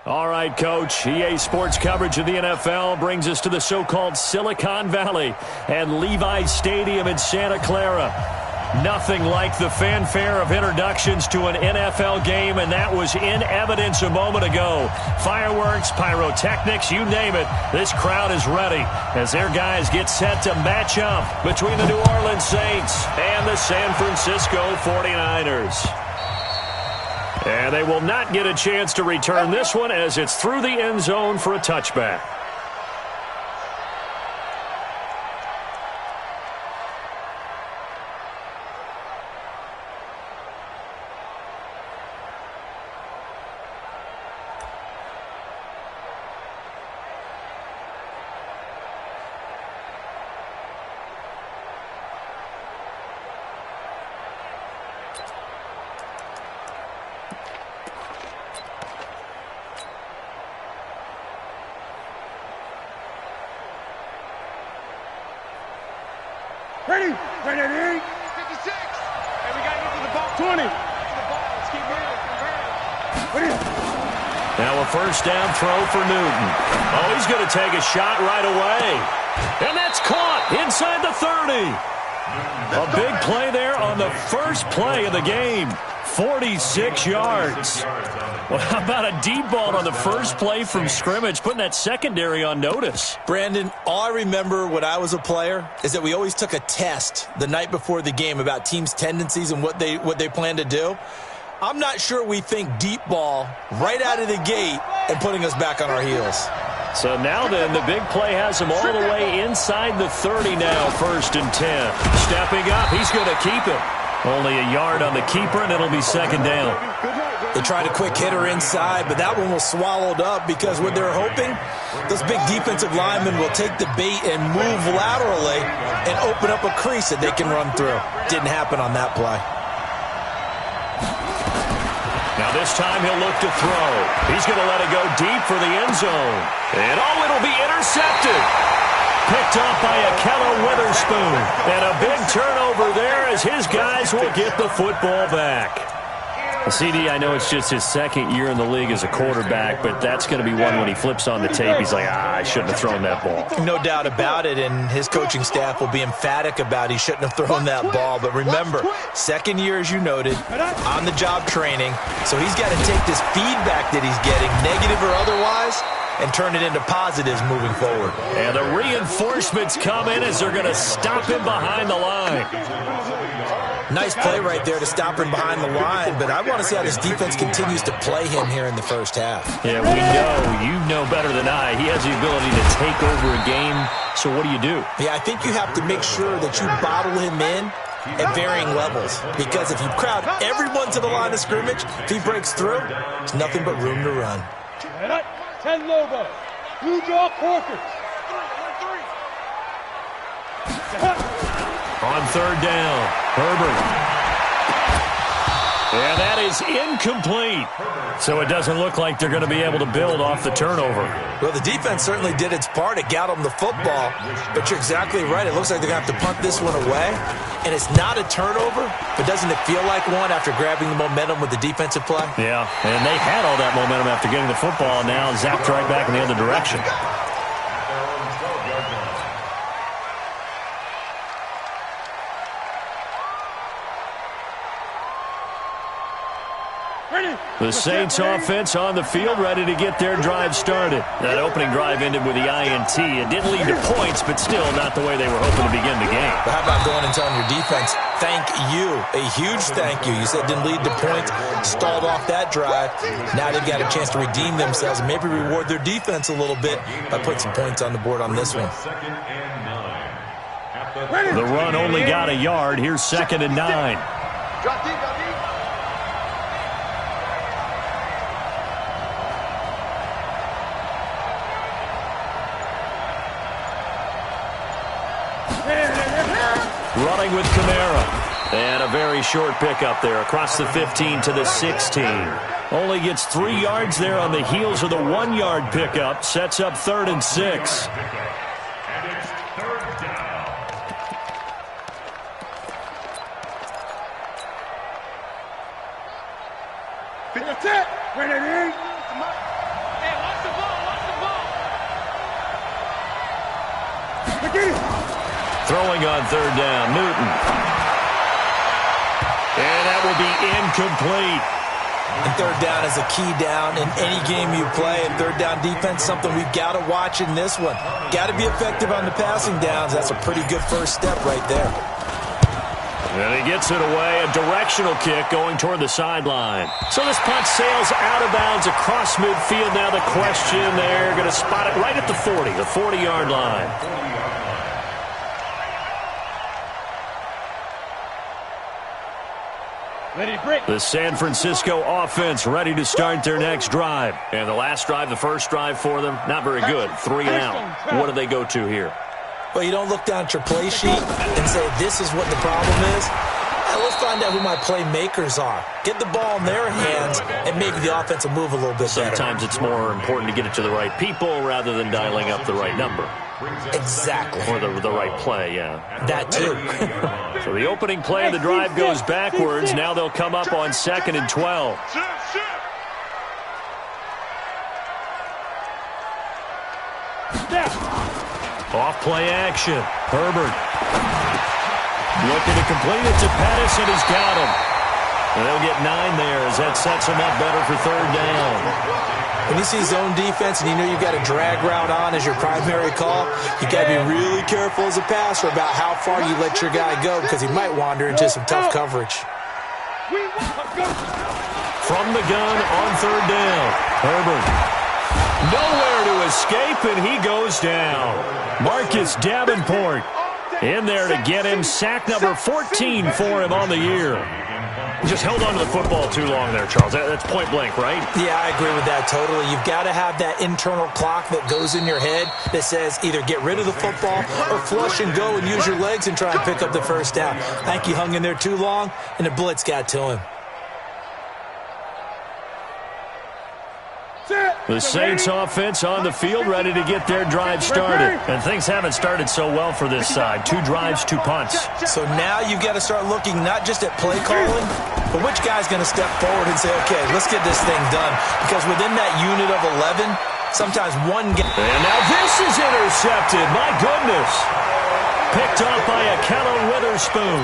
All right, Coach. EA Sports coverage of the NFL brings us to the so-called Silicon Valley and Levi's Stadium in Santa Clara. Nothing like the fanfare of introductions to an NFL game, and that was in evidence a moment ago. Fireworks, pyrotechnics, you name it. This crowd is ready as their guys get set to match up between the New Orleans Saints and the San Francisco 49ers. And they will not get a chance to return this one as it's through the end zone for a touchback. Ready? 56. Hey, we got to get to the ball. 20. Get to the ball. Let's keep moving. Ready? Now a first down throw for Newton. Oh, he's going to take a shot right away. And that's caught inside the 30. A big play there on the first play of the game. 46 yards. Well, how about a deep ball on the first play from scrimmage, putting that secondary on notice? Brandon, all I remember when I was a player is that we always took a test the night before the game about teams' tendencies and what they plan to do. I'm not sure we think deep ball right out of the gate and putting us back on our heels. So now then, the big play has him all the way inside the 30 now, 1st and 10. Stepping up, he's going to keep it. Only a yard on the keeper, and it'll be 2nd down. They tried a quick hitter inside, but that one was swallowed up because what they're hoping, those big defensive linemen will take the bait and move laterally and open up a crease that they can run through. Didn't happen on that play. Now this time he'll look to throw. He's going to let it go deep for the end zone. And oh, it'll be intercepted. Picked up by Akello Witherspoon. And a big turnover there as his guys will get the football back. CD, I know it's just his 2nd year in the league as a quarterback, but that's going to be one when he flips on the tape. He's like, I shouldn't have thrown that ball. No doubt about it, and his coaching staff will be emphatic about he shouldn't have thrown that ball. But remember, 2nd year, as you noted, on-the-job training, so he's got to take this feedback that he's getting, negative or otherwise, and turn it into positives moving forward. And the reinforcements come in as they're going to stop him behind the line. Nice play right there to stop him behind the line, but I want to see how this defense continues to play him here in the first half. Yeah, we know. You know better than I. He has the ability to take over a game, so what do? Yeah, I think you have to make sure that you bottle him in at varying levels, because if you crowd everyone to the line of scrimmage, if he breaks through, there's nothing but room to run. 10 Lobo. Blue jaw Corkers. On 3rd down, Herbert. And that is incomplete. So it doesn't look like they're going to be able to build off the turnover. Well, the defense certainly did its part. It got them the football. But you're exactly right. It looks like they're going to have to punt this one away. And it's not a turnover, but doesn't it feel like one after grabbing the momentum with the defensive play? Yeah, and they had all that momentum after getting the football, and now zapped right back in the other direction. The Saints offense on the field, ready to get their drive started. That opening drive ended with the INT. It didn't lead to points, but still not the way they were hoping to begin the game. But how about going and telling your defense, thank you, a huge thank you. You said it didn't lead to points, stalled off that drive. Now they've got a chance to redeem themselves and maybe reward their defense a little bit by putting some points on the board on this one. The run only got a yard. Here's 2nd and 9. Drop deep, drop deep. Running with Kamara. And a very short pickup there across the 15 to the 16. Only gets 3 yards there on the heels of the 1-yard pickup. Sets up 3rd and 6. And it's 3rd down. That's it. Ready. Throwing on third down, Newton. And that will be incomplete. And third down is a key down in any game you play. And third down defense, something we've got to watch in this one. Got to be effective on the passing downs. That's a pretty good first step right there. And he gets it away, a directional kick going toward the sideline. So this punt sails out of bounds across midfield. Now the question, they're going to spot it right at the 40, the 40-yard line. The San Francisco offense ready to start their next drive. And the last drive, the first drive for them, not very good. 3 and out. What do they go to here? Well, you don't look down at your play sheet and say, this is what the problem is. Let's find out who my playmakers are. Get the ball in their hands and make the offense move a little bit better. Sometimes it's more important to get it to the right people rather than dialing up the right number. Exactly. Or the right play, yeah. That too. So the opening play of the drive goes backwards. Now they'll come up on 2nd and 12. Off play action. Herbert. Looking to complete it to Pettis, and he's got him. And they'll get 9 there as that sets him up better for third down. When you see zone defense and you know you've got a drag route on as your primary call, you got to be really careful as a passer about how far you let your guy go because he might wander into some tough coverage. From the gun on third down, Herbert. Nowhere to escape, and he goes down. Marcus Davenport in there to get him. Sack number 14 for him on the year. He just held on to the football too long there, Charles. That's point blank, right? Yeah, I agree with that totally. You've got to have that internal clock that goes in your head that says either get rid of the football or flush and go and use your legs and try and pick up the first down. I think he hung in there too long, and the blitz got to him. The Saints offense on the field ready to get their drive started. And things haven't started so well for this side. 2 drives, 2 punts. So now you've got to start looking not just at play calling, but which guy's going to step forward and say, okay, let's get this thing done. Because within that unit of 11, sometimes one guy... And now this is intercepted. My goodness. Picked off by Akello Witherspoon.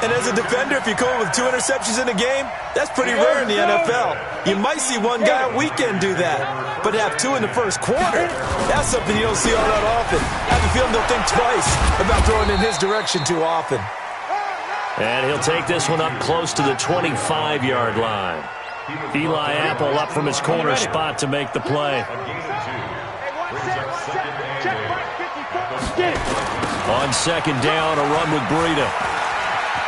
And as a defender, if you come with 2 interceptions in a game, that's pretty rare in the NFL. You might see one guy a weekend do that, but to have 2 in the first quarter, that's something you don't see all that often. I have a feeling they'll think twice about throwing in his direction too often. And he'll take this one up close to the 25-yard line. Eli Apple up from his corner spot to make the play. On second down, a run with Breida.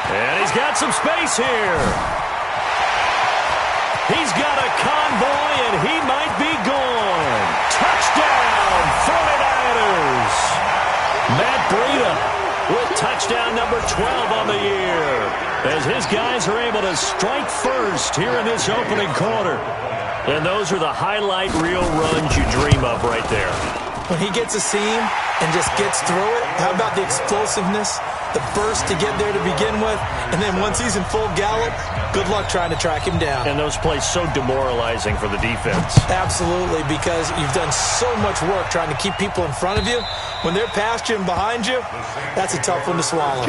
And he's got some space here. He's got a convoy, and he might be gone. Touchdown, 49ers. Matt Breida with touchdown number 12 on the year, as his guys are able to strike first here in this opening quarter. And those are the highlight reel runs you dream of right there. When he gets a seam and just gets through it, how about the explosiveness, the burst to get there to begin with, and then once he's in full gallop, good luck trying to track him down. And those plays so demoralizing for the defense. Absolutely, because you've done so much work trying to keep people in front of you. When they're past you and behind you, that's a tough one to swallow.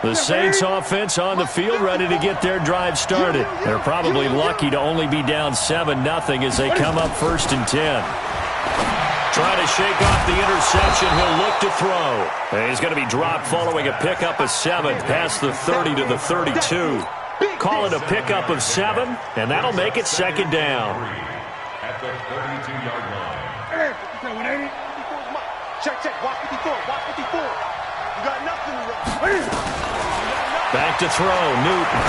The Saints offense on the field ready to get their drive started. They're probably lucky to only be down 7-0 as they come up 1st and 10. Trying to shake off the interception. He'll look to throw. And he's going to be dropped following a pickup of 7 past the 30 to the 32. Call it a pickup of 7, and that'll make it 2nd down. At the 32-yard line. Check, watch 54, watch 54. You got nothing to run. Back to throw, Newton.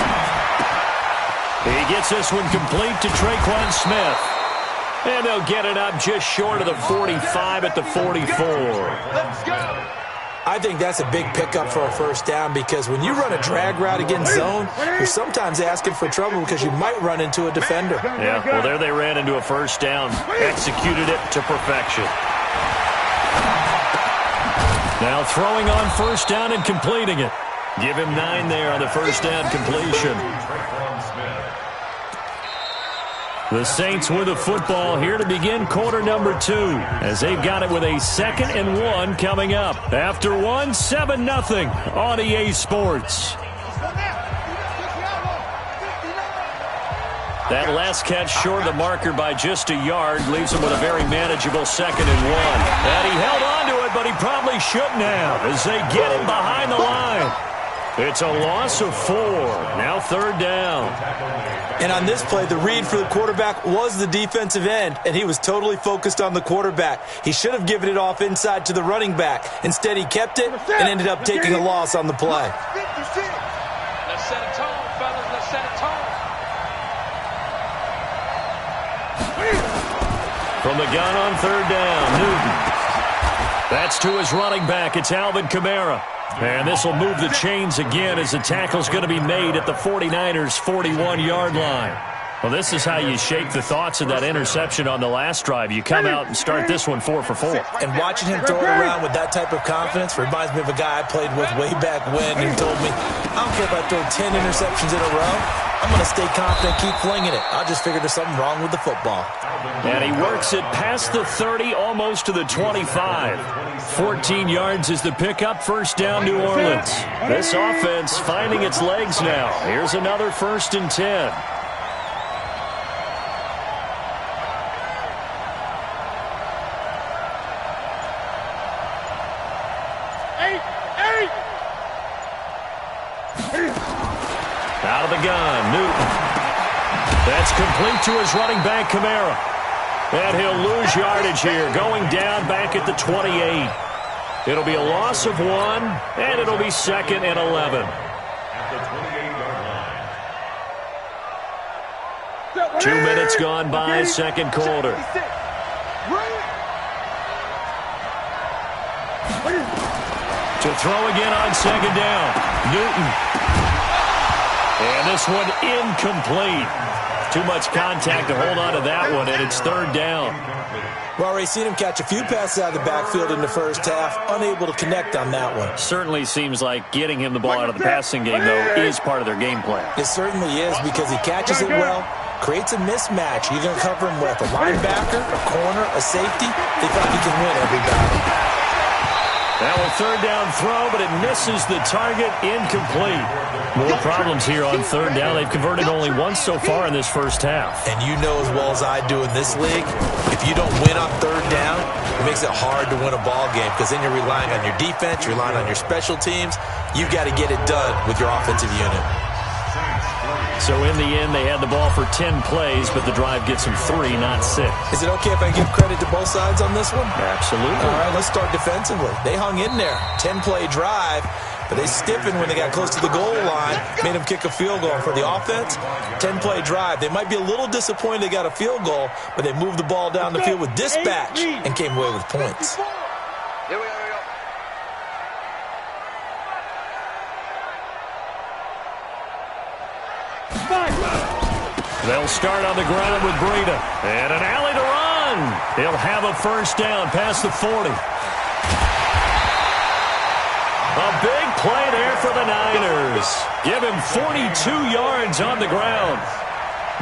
He gets this one complete to Traquan Smith. And they'll get it up just short of the 45 at the 44. Let's go. I think that's a big pickup for a first down because when you run a drag route against zone, you're sometimes asking for trouble because you might run into a defender. Yeah, well, there they ran into a first down. Executed it to perfection. Now throwing on first down and completing it. Give him 9 there on the first down completion. The Saints with the football here to begin quarter number 2 as they've got it with a 2nd and 1 coming up. After 1, 7-0 on EA Sports. That last catch short of the marker by just a yard leaves him with a very manageable 2nd and 1. And he held on to it, but he probably shouldn't have as they get him behind the line. It's a loss of 4. Now 3rd down. And on this play, the read for the quarterback was the defensive end, and he was totally focused on the quarterback. He should have given it off inside to the running back. Instead, he kept it and ended up taking a loss on the play. Let's set a tone, fellas. Let's set a tone. From the gun on 3rd down, Newton. That's to his running back. It's Alvin Kamara. And this will move the chains again as the tackle's going to be made at the 49ers' 41-yard line. Well, this is how you shake the thoughts of that interception on the last drive. You come out and start this one 4 for 4. And watching him throw it around with that type of confidence reminds me of a guy I played with way back when who told me, I don't care if I throw 10 interceptions in a row. I'm going to stay confident, keep flinging it. I just figured there's something wrong with the football. And he works it past the 30, almost to the 25. 14 yards is the pickup. First down, New Orleans. This offense finding its legs now. Here's another 1st and 10. Out of the gun, Newton. That's complete to his running back, Kamara. And he'll lose yardage here, going down back at the 28. It'll be a loss of 1, and it'll be 2nd and 11. At the 28-yard line. 2 minutes gone by, second quarter. To throw again on 2nd down, Newton. And this one incomplete. Too much contact to hold on to that one, and it's 3rd down. We've already seen him catch a few passes out of the backfield in the first half, unable to connect on that one. Certainly seems like getting him the ball out of the passing game, though, is part of their game plan. It certainly is because he catches it well, creates a mismatch. You're going to cover him with a linebacker, a corner, a safety. They thought he can win every battle. Now a 3rd down throw, but it misses the target, incomplete. More problems here on 3rd down. They've converted only once so far in this first half. And you know as well as I do in this league, if you don't win on 3rd down, it makes it hard to win a ball game because then you're relying on your defense, you're relying on your special teams. You've got to get it done with your offensive unit. So in the end, they had the ball for 10 plays, but the drive gets them 3, not 6. Is it okay if I give credit to both sides on this one? Absolutely. All right, let's start defensively. They hung in there. 10-play drive, but they stiffened when they got close to the goal line, made them kick a field goal. For the offense, 10-play drive. They might be a little disappointed they got a field goal, but they moved the ball down the field with dispatch and came away with points. Here we go. They'll start on the ground with Breida. And an alley to run. He'll have a first down past the 40. A big play there for the Niners. Give him 42 yards on the ground.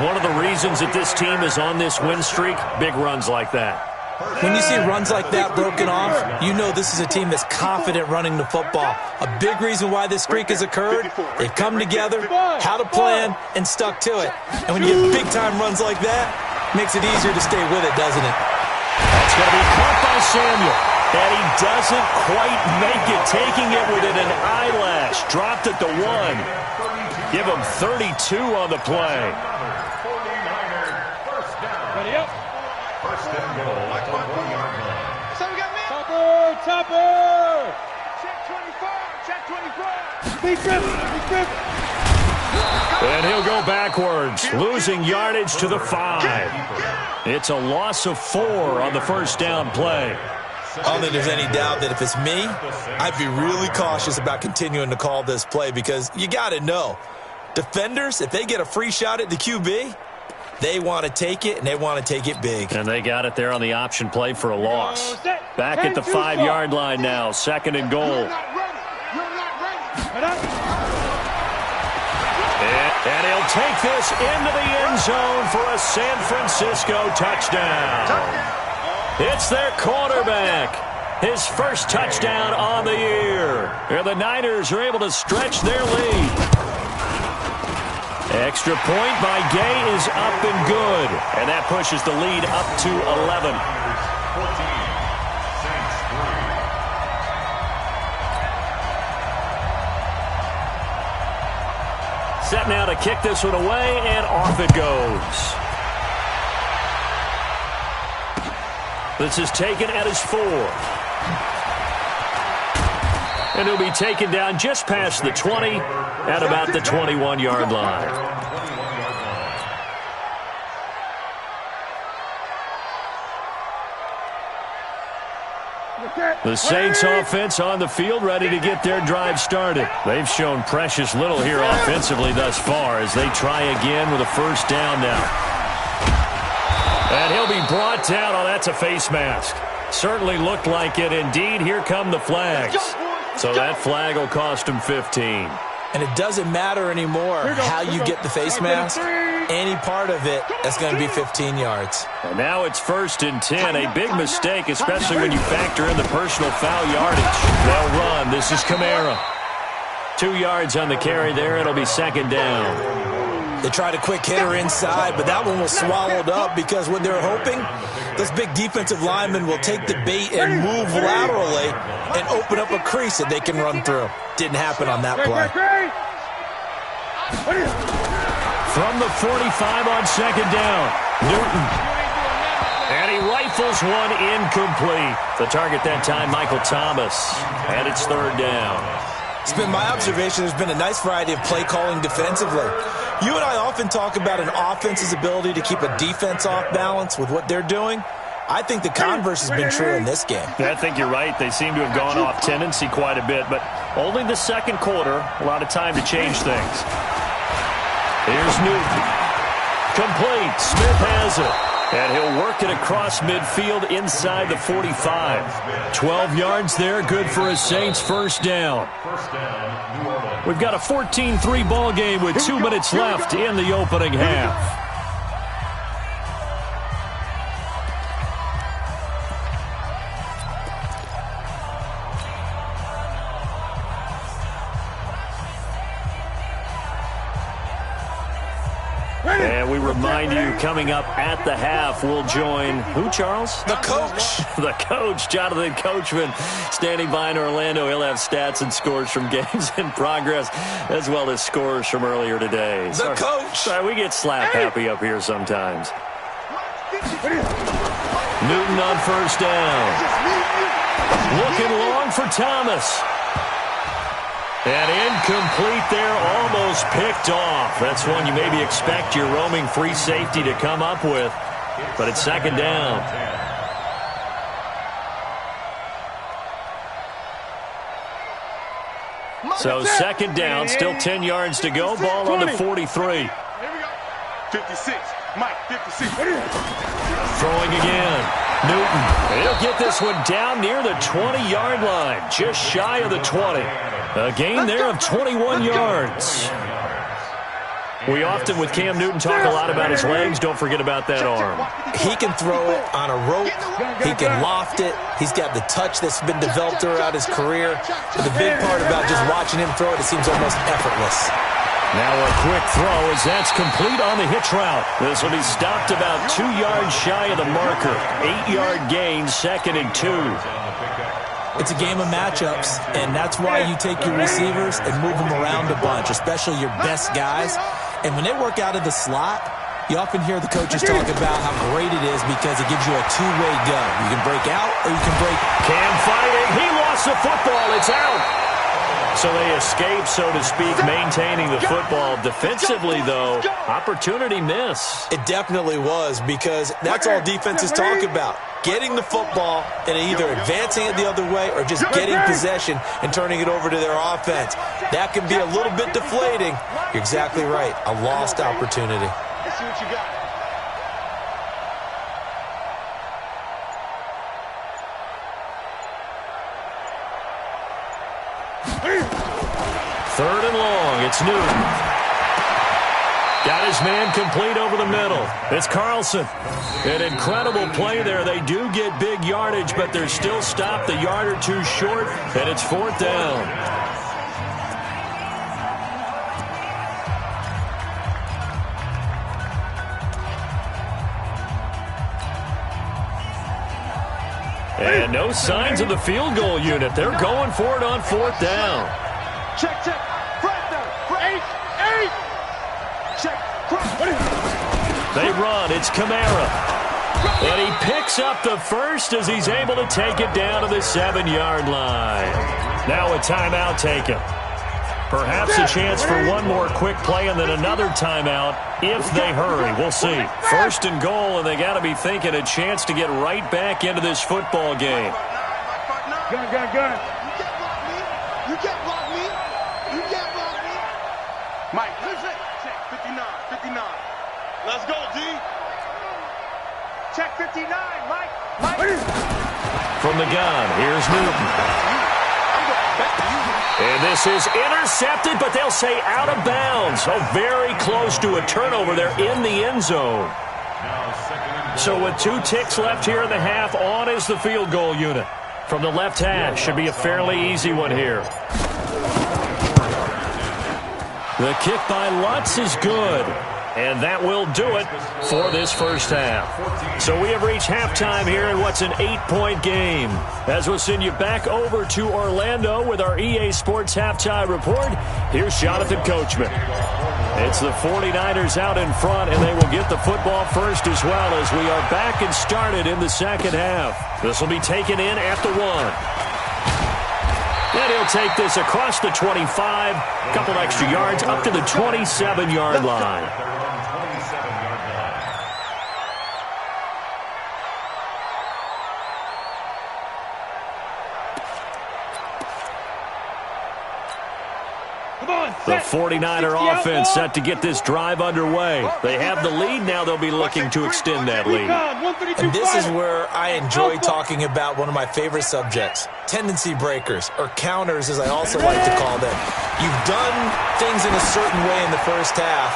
One of the reasons that this team is on this win streak, big runs like that. When you see runs like that broken off, you know this is a team that's confident running the football. A big reason why this streak has occurred, they've come together, had a plan, and stuck to it. And when you get big-time runs like that, it makes it easier to stay with it, doesn't it? That's going to be caught by Samuel. And he doesn't quite make it, taking it within an eyelash. Dropped at the 1. Give him 32 on the play. 49er, first down. Ready up. First and goal at the 1-yard line. So we got men. Topper. Check 24. Big grip. And he'll go backwards, losing yardage to the 5. It's a loss of 4 on the first down play. I don't think there's any doubt that if it's me, I'd be really cautious about continuing to call this play because you got to know, defenders, if they get a free shot at the QB, they want to take it, and they want to take it big. And they got it there on the option play for a loss. Back at the 5-yard line now, 2nd and goal. You're not ready. take this into the end zone for a San Francisco touchdown. It's their quarterback. His first touchdown on the year. And the Niners are able to stretch their lead. Extra point by Gay is up and good. And that pushes the lead up to 11. Set now to kick this one away, and off it goes. This is taken at his 4. And he'll be taken down just past the 20 at about the 21-yard line. The Saints offense on the field, ready to get their drive started. They've shown precious little here offensively thus far as they try again with a first down now. And he'll be brought down. Oh, that's a face mask. Certainly looked like it. Indeed, here come the flags. So that flag will cost him 15. And it doesn't matter anymore how you get the face mask. Any part of it, that's going to be 15 yards. And now it's 1st and 10. A big mistake, especially when you factor in the personal foul yardage. They'll run. This is Kamara. 2 yards on the carry there. It'll be 2nd down. They tried a quick hitter inside, but that one was swallowed up because when they're hoping, those big defensive linemen will take the bait and move laterally and open up a crease that they can run through. Didn't happen on that play. From the 45 on 2nd down, Newton. And he rifles one incomplete. The target that time, Michael Thomas. And it's 3rd down. It's been my observation there's been a nice variety of play calling defensively. You and I often talk about an offense's ability to keep a defense off balance with what they're doing. I think the converse has been true in this game. Yeah, I think you're right. They seem to have gone off tendency quite a bit, but only the 2nd quarter, a lot of time to change things. Here's Newton. Complete. Smith has it. And he'll work it across midfield inside the 45. 12 yards there, good for a Saints first down. We've got a 14-3 ball game with 2 minutes left in the opening half. And we remind you, coming up at the half, we'll join who, Charles? The coach. The coach, Jonathan Coachman, standing by in Orlando. He'll have stats and scores from games in progress, as well as scores from earlier today. The coach. Sorry, we get slap happy up here sometimes. Newton on first down. Looking long for Thomas. And incomplete there, almost picked off. That's one you maybe expect your roaming free safety to come up with. But it's 2nd down. So 2nd down, still 10 yards to go. Ball on the 43. Here we go. 56. Mike, 56. Throwing again. Newton. He'll get this one down near the 20-yard line, just shy of the 20. A gain there of 21 yards. We often, with Cam Newton, talk a lot about his legs. Don't forget about that arm. He can throw it on a rope. He can loft it. He's got the touch that's been developed throughout his career. But the big part about just watching him throw it, it seems almost effortless. Now a quick throw as that's complete on the hitch route. This will be stopped about 2 yards shy of the marker. 8-yard gain, 2nd and 2. It's a game of matchups, and that's why you take your receivers and move them around a bunch, especially your best guys. And when they work out of the slot, you often hear the coaches talk about how great it is because it gives you a two-way go. You can break out or you can break. Cam fighting. He lost the football. It's out. So they escape, so to speak, maintaining the football. Defensively, though, opportunity miss. It definitely was because that's all defenses talk about. Getting the football and either advancing it the other way or just getting possession and turning it over to their offense. That can be a little bit deflating. You're exactly right. A lost opportunity. Let's see what you got. Third and long. It's Newton. Got his man complete over the middle. It's Carlson. An incredible play there. They do get big yardage, but they're still stopped a yard or two short, and it's 4th down. And no signs of the field goal unit. They're going for it on 4th down. Check, check. Front down. Eight. Check. They run. It's Kamara. And he picks up the first as he's able to take it down to the 7-yard line. Now a timeout taken. Perhaps a chance for one more quick play and then another timeout if they hurry. We'll see. 1st and goal, and they got to be thinking a chance to get right back into this football game. Gun. You can't block me. You can't block me. Mike, listen. Check 59. Let's go, D. Check 59, Mike. From the gun, here's Newton. And this is intercepted, but they'll say out of bounds. So very close to a turnover there in the end zone. So with 2 ticks left here in the half, on is the field goal unit. From the left hash, should be a fairly easy one here. The kick by Lutz is good. And that will do it for this first half. So we have reached halftime here in what's an 8-point game. As we'll send you back over to Orlando with our EA Sports Halftime Report, here's Jonathan Coachman. It's the 49ers out in front, and they will get the football first as well as we are back and started in the second half. This will be taken in at the 1. And he'll take this across the 25, a couple extra yards up to the 27-yard line. The 49er offense set to get this drive underway. They have the lead now. They'll be looking to extend that lead. And this is where I enjoy talking about one of my favorite subjects, tendency breakers, or counters as I also like to call them. You've done things in a certain way in the first half,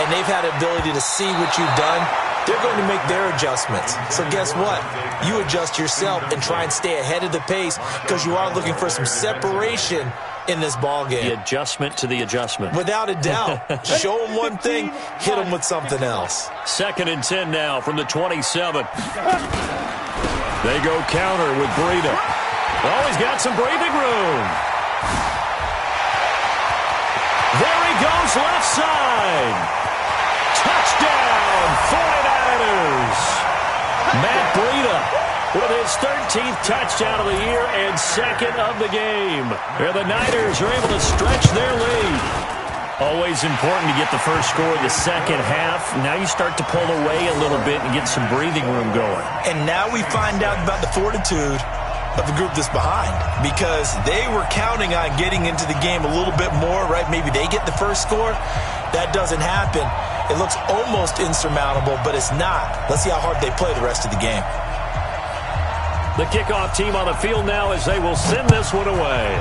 and they've had the ability to see what you've done. They're going to make their adjustments. So guess what? You adjust yourself and try and stay ahead of the pace because you are looking for some separation in this ball game. The adjustment to the adjustment. Without a doubt. Show them one thing, hit them with something else. 2nd and 10 now from the 27. They go counter with Breida. Oh, he's got some breathing room. There he goes, left side. Touchdown, 49ers. Matt Breida with his 13th touchdown of the year and 2nd of the game. Here the Niners are able to stretch their lead. Always important to get the first score of the second half. Now you start to pull away a little bit and get some breathing room going. And now we find out about the fortitude of the group that's behind, because they were counting on getting into the game a little bit more, right? Maybe they get the first score. That doesn't happen. It looks almost insurmountable, but it's not. Let's see how hard they play the rest of the game. The kickoff team on the field now as they will send this one away.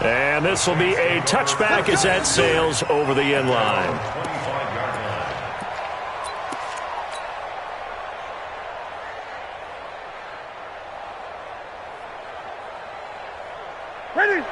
And this will be a touchback as that sails over the end line.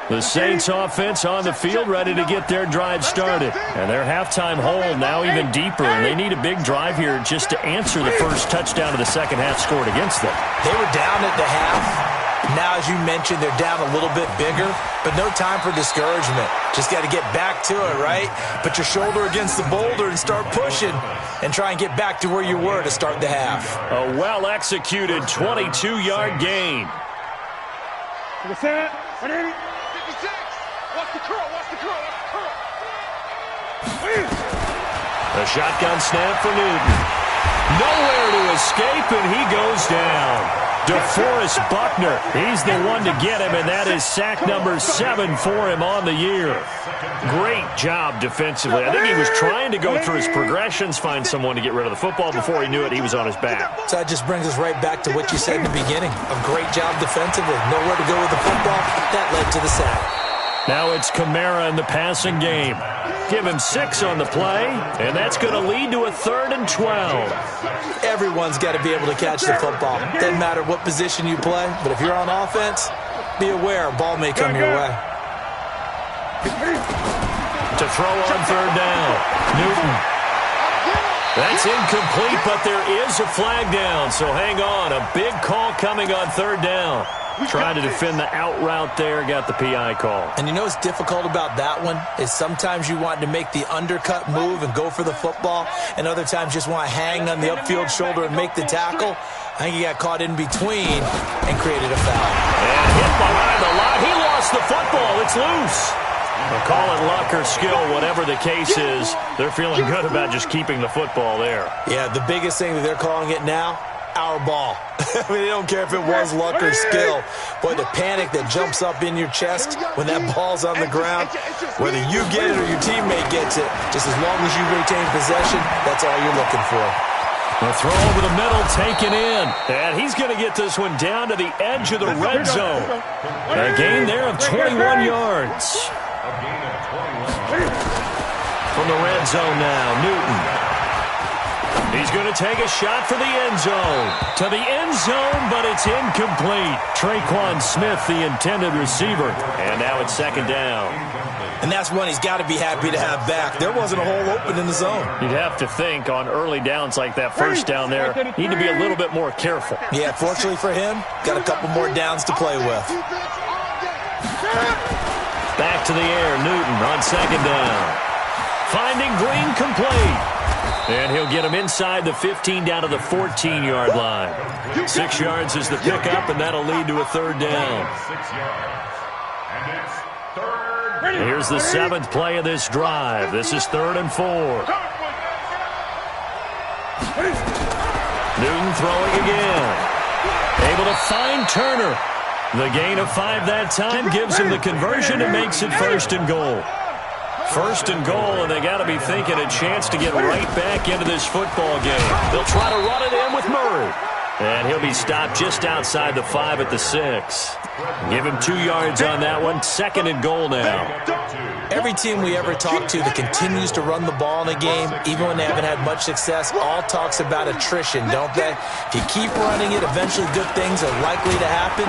The Saints offense on the field ready to get their drive started. And their halftime hole now even deeper. And they need a big drive here just to answer the first touchdown of the second half scored against them. They were down at the half. Now, as you mentioned, they're down a little bit bigger, but no time for discouragement. Just got to get back to it, right? Put your shoulder against the boulder and start pushing and try and get back to where you were to start the half. A well-executed 22-yard gain. To the center. 180. 56. Watch the curl. A shotgun snap for Newton. Nowhere to escape, and he goes down. DeForest Buckner, he's the one to get him, and that is sack number 7 for him on the year. Great job defensively. I think he was trying to go through his progressions, find someone to get rid of the football. Before he knew it, he was on his back. So that just brings us right back to what you said in the beginning. A great job defensively. Nowhere to go with the football. That led to the sack. Now it's Kamara in the passing game. Give him 6 on the play, and that's going to lead to a 3rd and 12. Everyone's got to be able to catch the football. Doesn't matter what position you play, but if you're on offense, be aware a ball may come your way. To throw on 3rd down, Newton. That's incomplete, but there is a flag down, so hang on. A big call coming on 3rd down. Tried to defend the out route there, got the PI call. And you know what's difficult about that one is sometimes you want to make the undercut move and go for the football, and other times just want to hang on the upfield shoulder and make the tackle. I think he got caught in between and created a foul. And hit behind the line. He lost the football. It's loose. We'll call it luck or skill, whatever the case is. They're feeling good about just keeping the football there. Yeah, the biggest thing that they're calling it now, our ball. I mean, they don't care if it was luck or skill. Boy, the panic that jumps up in your chest when that ball's on the ground, whether you get it or your teammate gets it, just as long as you retain possession, that's all you're looking for. The throw over the middle, taken in. And he's going to get this one down to the edge of the red zone. A gain there of 21 yards. From the red zone now, Newton. He's going to take a shot for the end zone. To the end zone, but it's incomplete. Traquan Smith, the intended receiver. And now it's 2nd down. And that's one he's got to be happy to have back. There wasn't a hole open in the zone. You'd have to think on early downs like that, 1st down there, need to be a little bit more careful. Yeah, fortunately for him, got a couple more downs to play with. Back to the air, Newton on 2nd down. Finding Green complete. And he'll get him inside the 15 down to the 14-yard line. 6 yards is the pickup, and that'll lead to a 3rd down. Here's the 7th play of this drive. This is 3rd and 4. Newton throwing again. Able to find Turner. The gain of 5 that time gives him the conversion and makes it 1st and goal. 1st and goal, and they got to be thinking a chance to get right back into this football game. They'll try to run it in with Murray. And he'll be stopped just outside the 5 at the 6. Give him 2 yards on that one. 2nd and goal now. Every team we ever talk to that continues to run the ball in a game, even when they haven't had much success, all talks about attrition, don't they? If you keep running it, eventually good things are likely to happen.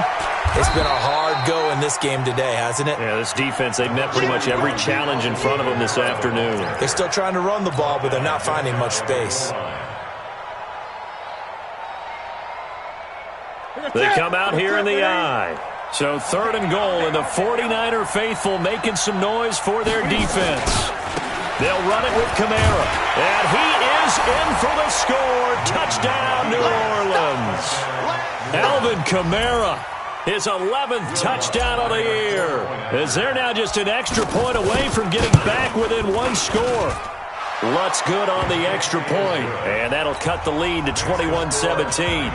It's been a hard go in this game today, hasn't it? Yeah, this defense, they've met pretty much every challenge in front of them this afternoon. They're still trying to run the ball, but they're not finding much space. They come out here in the eye. So 3rd and goal, and the 49er faithful making some noise for their defense. They'll run it with Kamara. And he is in for the score. Touchdown, New Orleans. Alvin Kamara, his 11th touchdown of the year. As they're now just an extra point away from getting back within 1 score. Lutz good on the extra point, and that'll cut the lead to 21-17.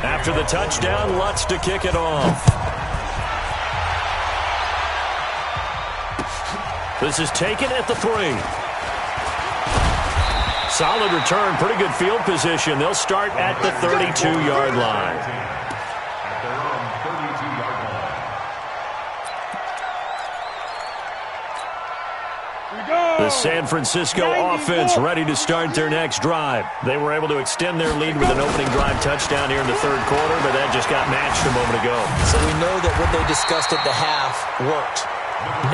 After the touchdown, Lutz to kick it off. This is taken at the 3. Solid return, pretty good field position. They'll start at the 32-yard line. The San Francisco offense ready to start their next drive. They were able to extend their lead with an opening drive touchdown here in the 3rd quarter, but that just got matched a moment ago. So we know that what they discussed at the half worked.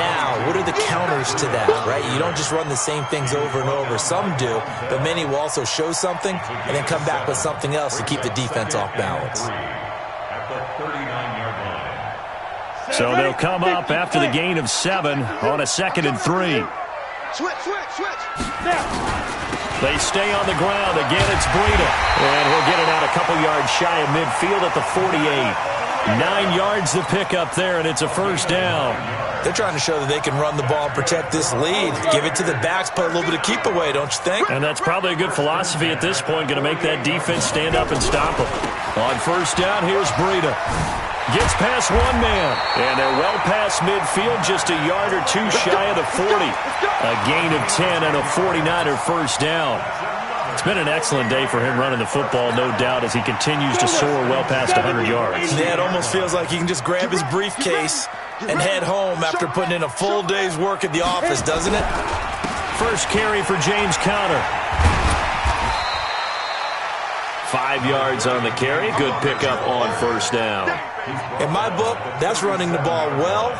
Now, what are the counters to that, right? You don't just run the same things over and over. Some do, but many will also show something and then come back with something else to keep the defense off balance. So they'll come up after the gain of 7 on a 2nd and 3. Switch. They stay on the ground. Again, it's Breida. And he'll get it out a couple yards shy of midfield at the 48. 9 yards to pick up there, and it's a 1st down. They're trying to show that they can run the ball and protect this lead. Give it to the backs, put a little bit of keep away, don't you think? And that's probably a good philosophy at this point, going to make that defense stand up and stop them. On 1st down, here's Breida. Gets past one man, and they're well past midfield, just a yard or 2 shy of the 40. A gain of 10 and a 49er 1st down. been an excellent day for him running the football, no doubt, as he continues to soar well past 100 yards. Yeah, it almost feels like he can just grab his briefcase and head home after putting in a full day's work at the office, doesn't it? First carry for James Conner. 5 yards on the carry. Good pickup on first down. In my book, that's running the ball well,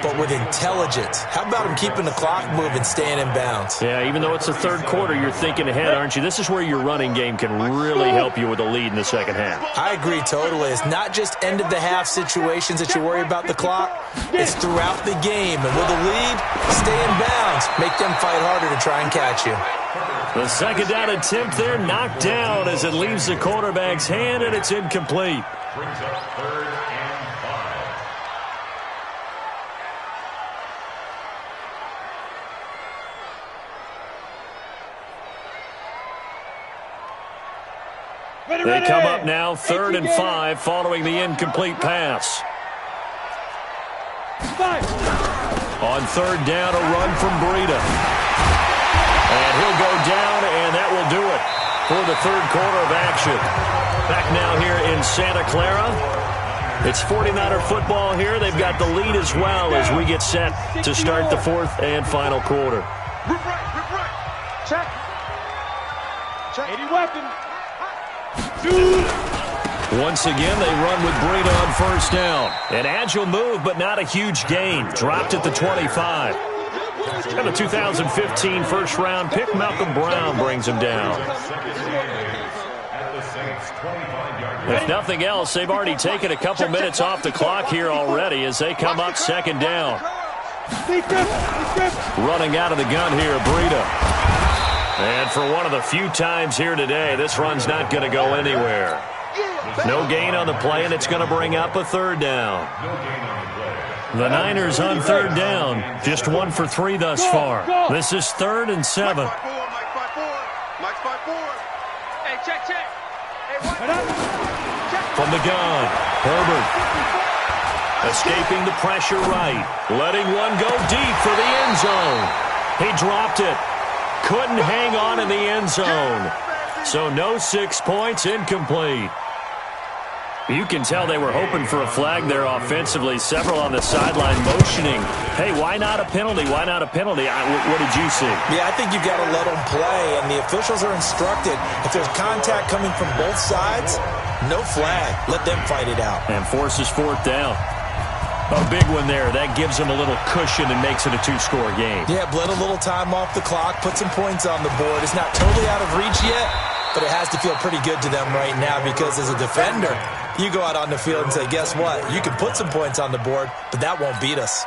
but with intelligence. How about him keeping the clock moving, staying in bounds? Yeah, even though it's the third quarter, you're thinking ahead, aren't you? This is where your running game can really help you with a lead in the second half. I agree totally. It's not just end-of-the-half situations that you worry about the clock. It's throughout the game. And with a lead, stay in bounds. Make them fight harder to try and catch you. The second down attempt there knocked down as it leaves the quarterback's hand, and it's incomplete. Brings up 3rd and 5. They come up now 3rd and 5 following the incomplete pass. On 3rd down, a run from Breida. And he'll go down, and that will do it for the third quarter of action. Back now here in Santa Clara. It's 49er football here. They've got the lead as well as we get set to start the fourth and final quarter. Rip right. Check. 80 weapon. Once again, they run with Breida on first down. An agile move, but not a huge gain. Dropped at the 25. And the 2015 first-round pick, Malcolm Brown, brings him down. If nothing else, they've already taken a couple minutes off the clock here already as they come up 2nd down. Running out of the gun here, Breida. And for one of the few times here today, this run's not going to go anywhere. No gain on the play, and it's going to bring up a 3rd down. The Niners on 3rd down, just 1 for 3 thus far. This is 3rd and 7. Mike 5-4. Hey, check. From the gun, Herbert. Escaping the pressure right. Letting one go deep for the end zone. He dropped it. Couldn't hang on in the end zone. So no 6 points, incomplete. You can tell they were hoping for a flag there offensively. Several on the sideline motioning. Hey, why not a penalty? Why not a penalty? What did you see? Yeah, I think you've got to let them play, and the officials are instructed. If there's contact coming from both sides, no flag. Let them fight it out. And forces 4th down. A big one there. That gives them a little cushion and makes it a 2-score game. Yeah, bled a little time off the clock, put some points on the board. It's not totally out of reach yet, but it has to feel pretty good to them right now because as a defender, you go out on the field and say, guess what? You can put some points on the board, but that won't beat us.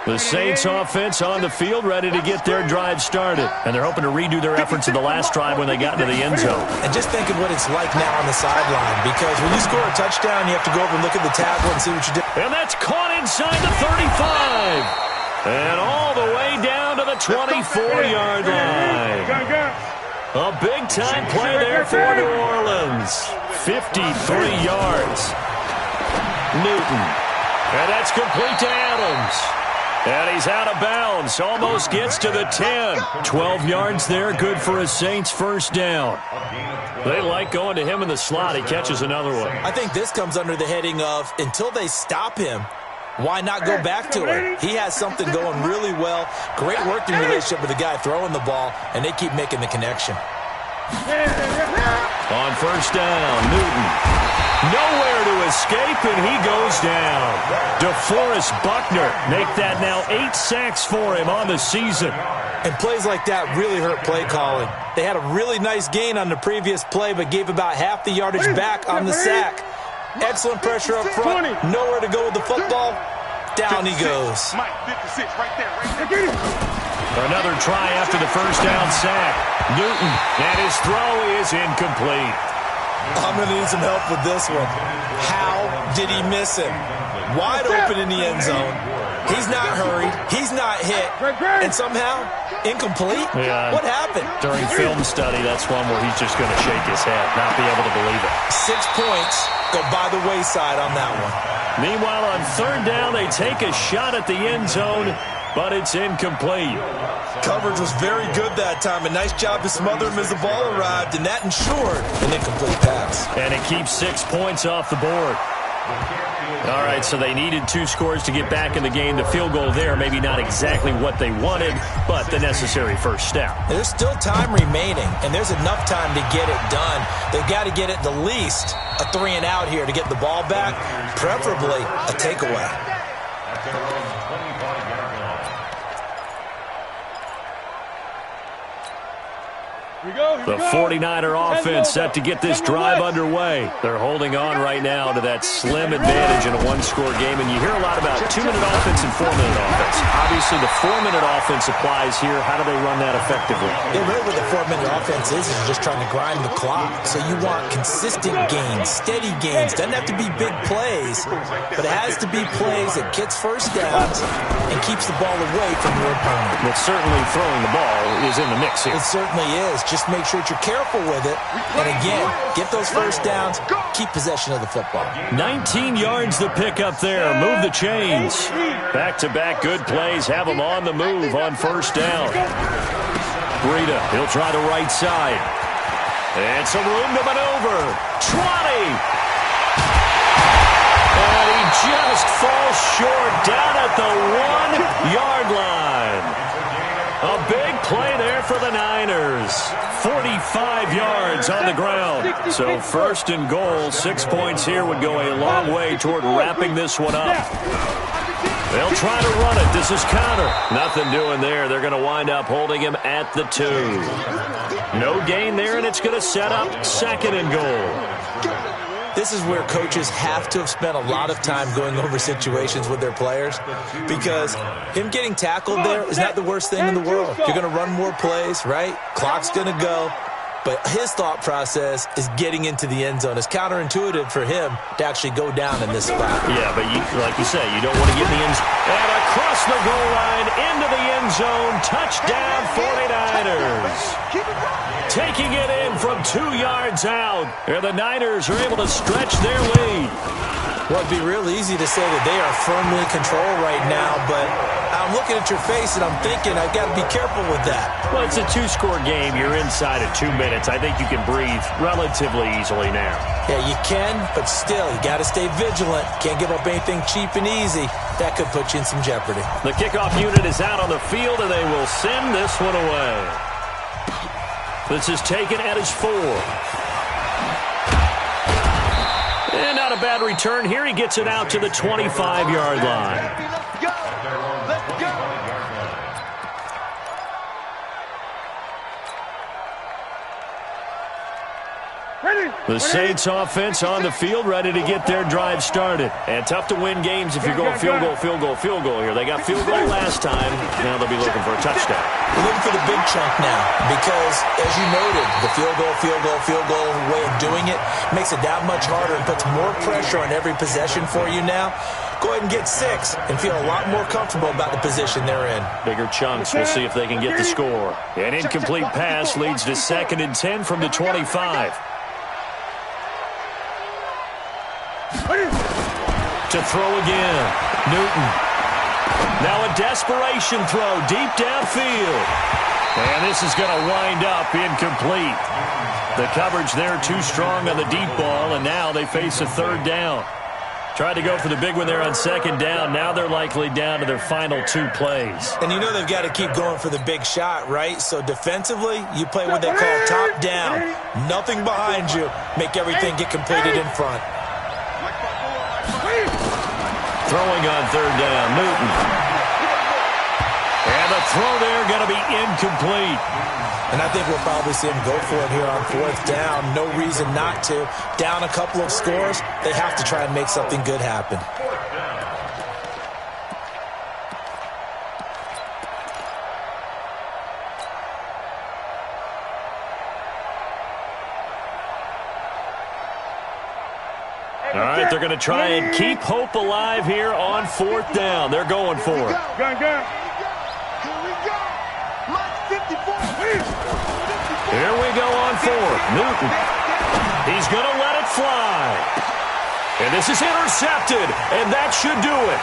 The Saints offense on the field ready to get their drive started. And they're hoping to redo their efforts in the last drive when they got into the end zone. And just think of what it's like now on the sideline, because when you score a touchdown, you have to go over and look at the tablet and see what you did. And that's caught inside the 35. And all the way down to the 24-yard line. A big-time play there for New Orleans. 53 yards. Newton. And that's complete to Adams. And he's out of bounds. Almost gets to the 10. 12 yards there. Good for a Saints first down. They like going to him in the slot. He catches another one. I think this comes under the heading of until they stop him, why not go back to him? He has something going really well. Great working relationship with the guy throwing the ball, and they keep making the connection. On first down, Newton. Nowhere to escape, and he goes down. DeForest Buckner make that now 8 sacks for him on the season. And plays like that really hurt play calling. They had a really nice gain on the previous play, but gave about half the yardage back on the sack. Excellent pressure up front. Nowhere to go with the football. Down he goes. Mike, 56, right there. Another try after the first down sack. Newton, and his throw is incomplete. I'm going to need some help with this one. How did he miss him? Wide open in the end zone. He's not hurried. He's not hit. And somehow, incomplete? Yeah, what happened? During film study, that's one where he's just going to shake his head, not be able to believe it. 6 points go by the wayside on that one. Meanwhile, on third down, they take a shot at the end zone, but it's incomplete. Coverage was very good that time. A nice job to smother him as the ball arrived, and that ensured an incomplete pass. And it keeps 6 points off the board. All right, so they needed 2 scores to get back in the game. The field goal there, maybe not exactly what they wanted, but the necessary first step. There's still time remaining, and there's enough time to get it done. They've got to get at the least a 3 and out here to get the ball back, preferably a takeaway. The 49er offense set to get this drive underway. They're holding on right now to that slim advantage in a 1-score game, and you hear a lot about 2-minute offense and 4-minute offense. Obviously, the 4-minute offense applies here. How do they run that effectively? Yeah, really what the 4-minute offense is just trying to grind the clock. So you want consistent gains, steady gains. Doesn't have to be big plays, but it has to be plays that gets first downs and keeps the ball away from your opponent. But certainly throwing the ball is in the mix here. It certainly is. Just make sure that you're careful with it. And again, get those first downs, keep possession of the football. 19 yards to pick up there. Move the chains. Back-to-back good plays. Have them on the move on first down. Breida, he'll try the right side. And some room to maneuver. 20. And he just falls short down at the 1-yard line. A big play there for the Niners. 45 yards on the ground. So first and goal, 6 points here would go a long way toward wrapping this one up. They'll try to run it. This is counter. Nothing doing there. They're going to wind up holding him at the 2. No gain there, and it's going to set up 2nd and goal. This is where coaches have to have spent a lot of time going over situations with their players, because him getting tackled there is not the worst thing in the world. You're going to run more plays, right? Clock's going to go. But his thought process is getting into the end zone. It's counterintuitive for him to actually go down in this spot. Yeah, but like you say, you don't want to get in the end zone. And across the goal line, into the end zone, touchdown 49ers. Taking it in from 2 yards out. And the Niners are able to stretch their lead. Well, it'd be real easy to say that they are firmly in control right now, but I'm looking at your face and I'm thinking I've got to be careful with that. Well, it's a 2-score game. You're inside of 2 minutes. I think you can breathe relatively easily now. Yeah, you can, but still, you got to stay vigilant. Can't give up anything cheap and easy. That could put you in some jeopardy. The kickoff unit is out on the field, and they will send this one away. This is taken at his 4. And not a bad return here. He gets it out to the 25-yard line. Let's go. The Saints offense on the field, ready to get their drive started. And tough to win games if you're going field goal, field goal, field goal here. They got field goal last time. Now they'll be looking for a touchdown. We're looking for the big chunk now because, as you noted, the field goal way of doing it makes it that much harder and puts more pressure on every possession for you now. Go ahead and get 6 and feel a lot more comfortable about the position they're in. Bigger chunks. We'll see if they can get the score. An incomplete pass leads to 2nd and 10 from the 25. To throw again. Newton. Now a desperation throw deep downfield. And this is going to wind up incomplete. The coverage there too strong on the deep ball, and now they face a 3rd down. Tried to go for the big one there on 2nd down. Now they're likely down to their final 2 plays. And you know they've got to keep going for the big shot, right? So defensively, you play what they call top down. Nothing behind you. Make everything get completed in front. Throwing on 3rd down, Newton. And the throw there going to be incomplete. And I think we'll probably see him go for it here on 4th down. No reason not to. Down a couple of scores, they have to try and make something good happen. All right, they're going to try and keep hope alive here on 4th down. They're going for it. Gun. Here we go. Mike 54. Here we go on 4th. Newton. He's going to let it fly. And this is intercepted, and that should do it.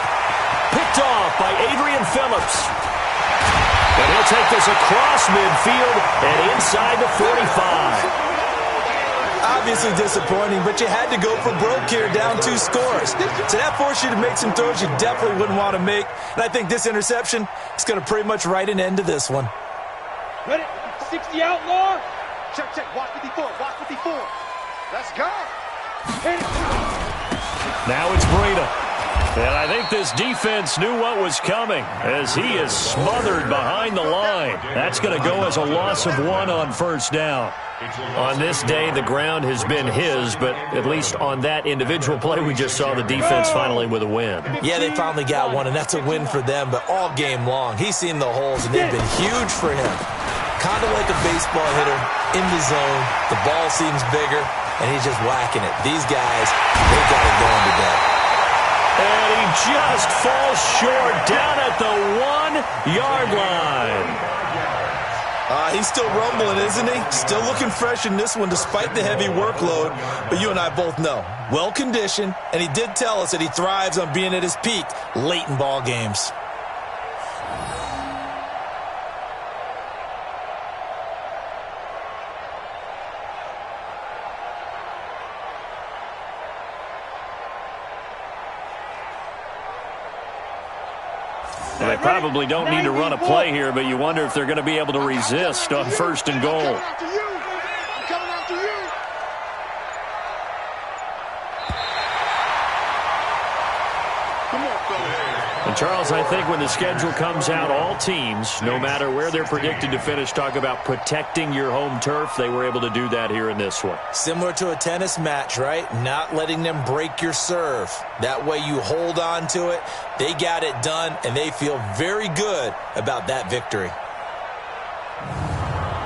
Picked off by Adrian Phillips. And he'll take this across midfield and inside the 45. Obviously disappointing, but you had to go for broke here, down 2 scores. So that forced you to make some throws you definitely wouldn't want to make. And I think this interception is going to pretty much write an end to this one. Ready? 60 outlaw. Check, check. Watch 54. Watch 54. Let's go. Now it's Breida. And I think this defense knew what was coming as he is smothered behind the line. That's going to go as a loss of 1 on first down. On this day, the ground has been his, but at least on that individual play, we just saw the defense finally with a win. Yeah, they finally got one, and that's a win for them, but all game long, he's seen the holes, and they've been huge for him. Kind of like a baseball hitter, in the zone, the ball seems bigger, and he's just whacking it. These guys, they got it going today. And he just falls short down at the 1-yard line. He's still rumbling, isn't he? Still looking fresh in this one despite the heavy workload. But you and I both know, well-conditioned, and he did tell us that he thrives on being at his peak late in ball games. Well, they probably don't need to run a play here, but you wonder if they're going to be able to resist on 1st and goal. And Charles, I think when the schedule comes out, all teams, no matter where they're predicted to finish, talk about protecting your home turf. They were able to do that here in this one. Similar to a tennis match, right? Not letting them break your serve. That way you hold on to it. They got it done, and they feel very good about that victory.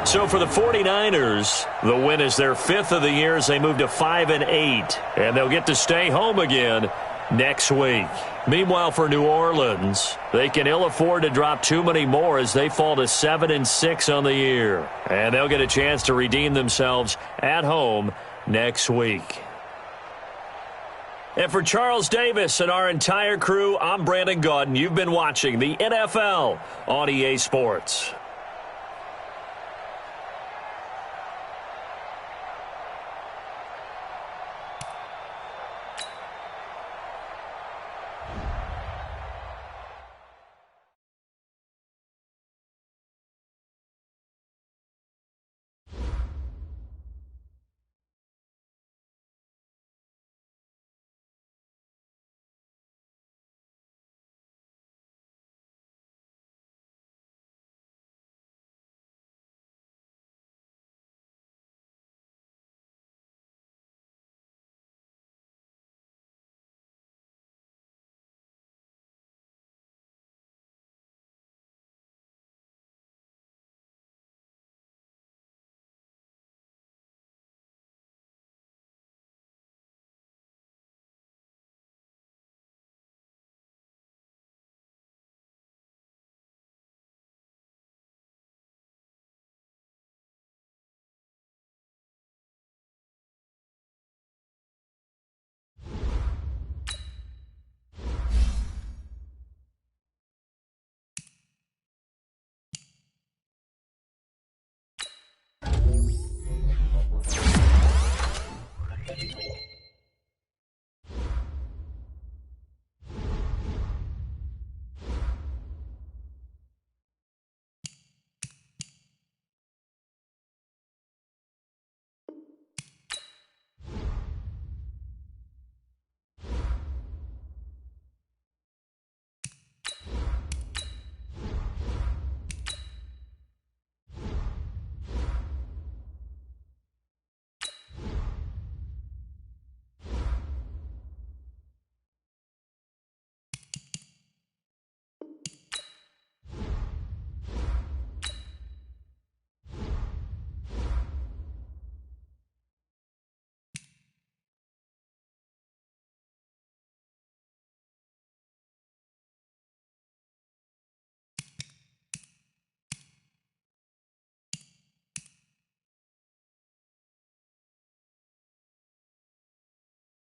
So for the 49ers, the win is their 5th of the year as they move to 5-8, and they'll get to stay home again next week. Meanwhile, for New Orleans, they can ill afford to drop too many more as they fall to 7-6 on the year. And they'll get a chance to redeem themselves at home next week. And for Charles Davis and our entire crew, I'm Brandon Gaudin. You've been watching the NFL on EA Sports.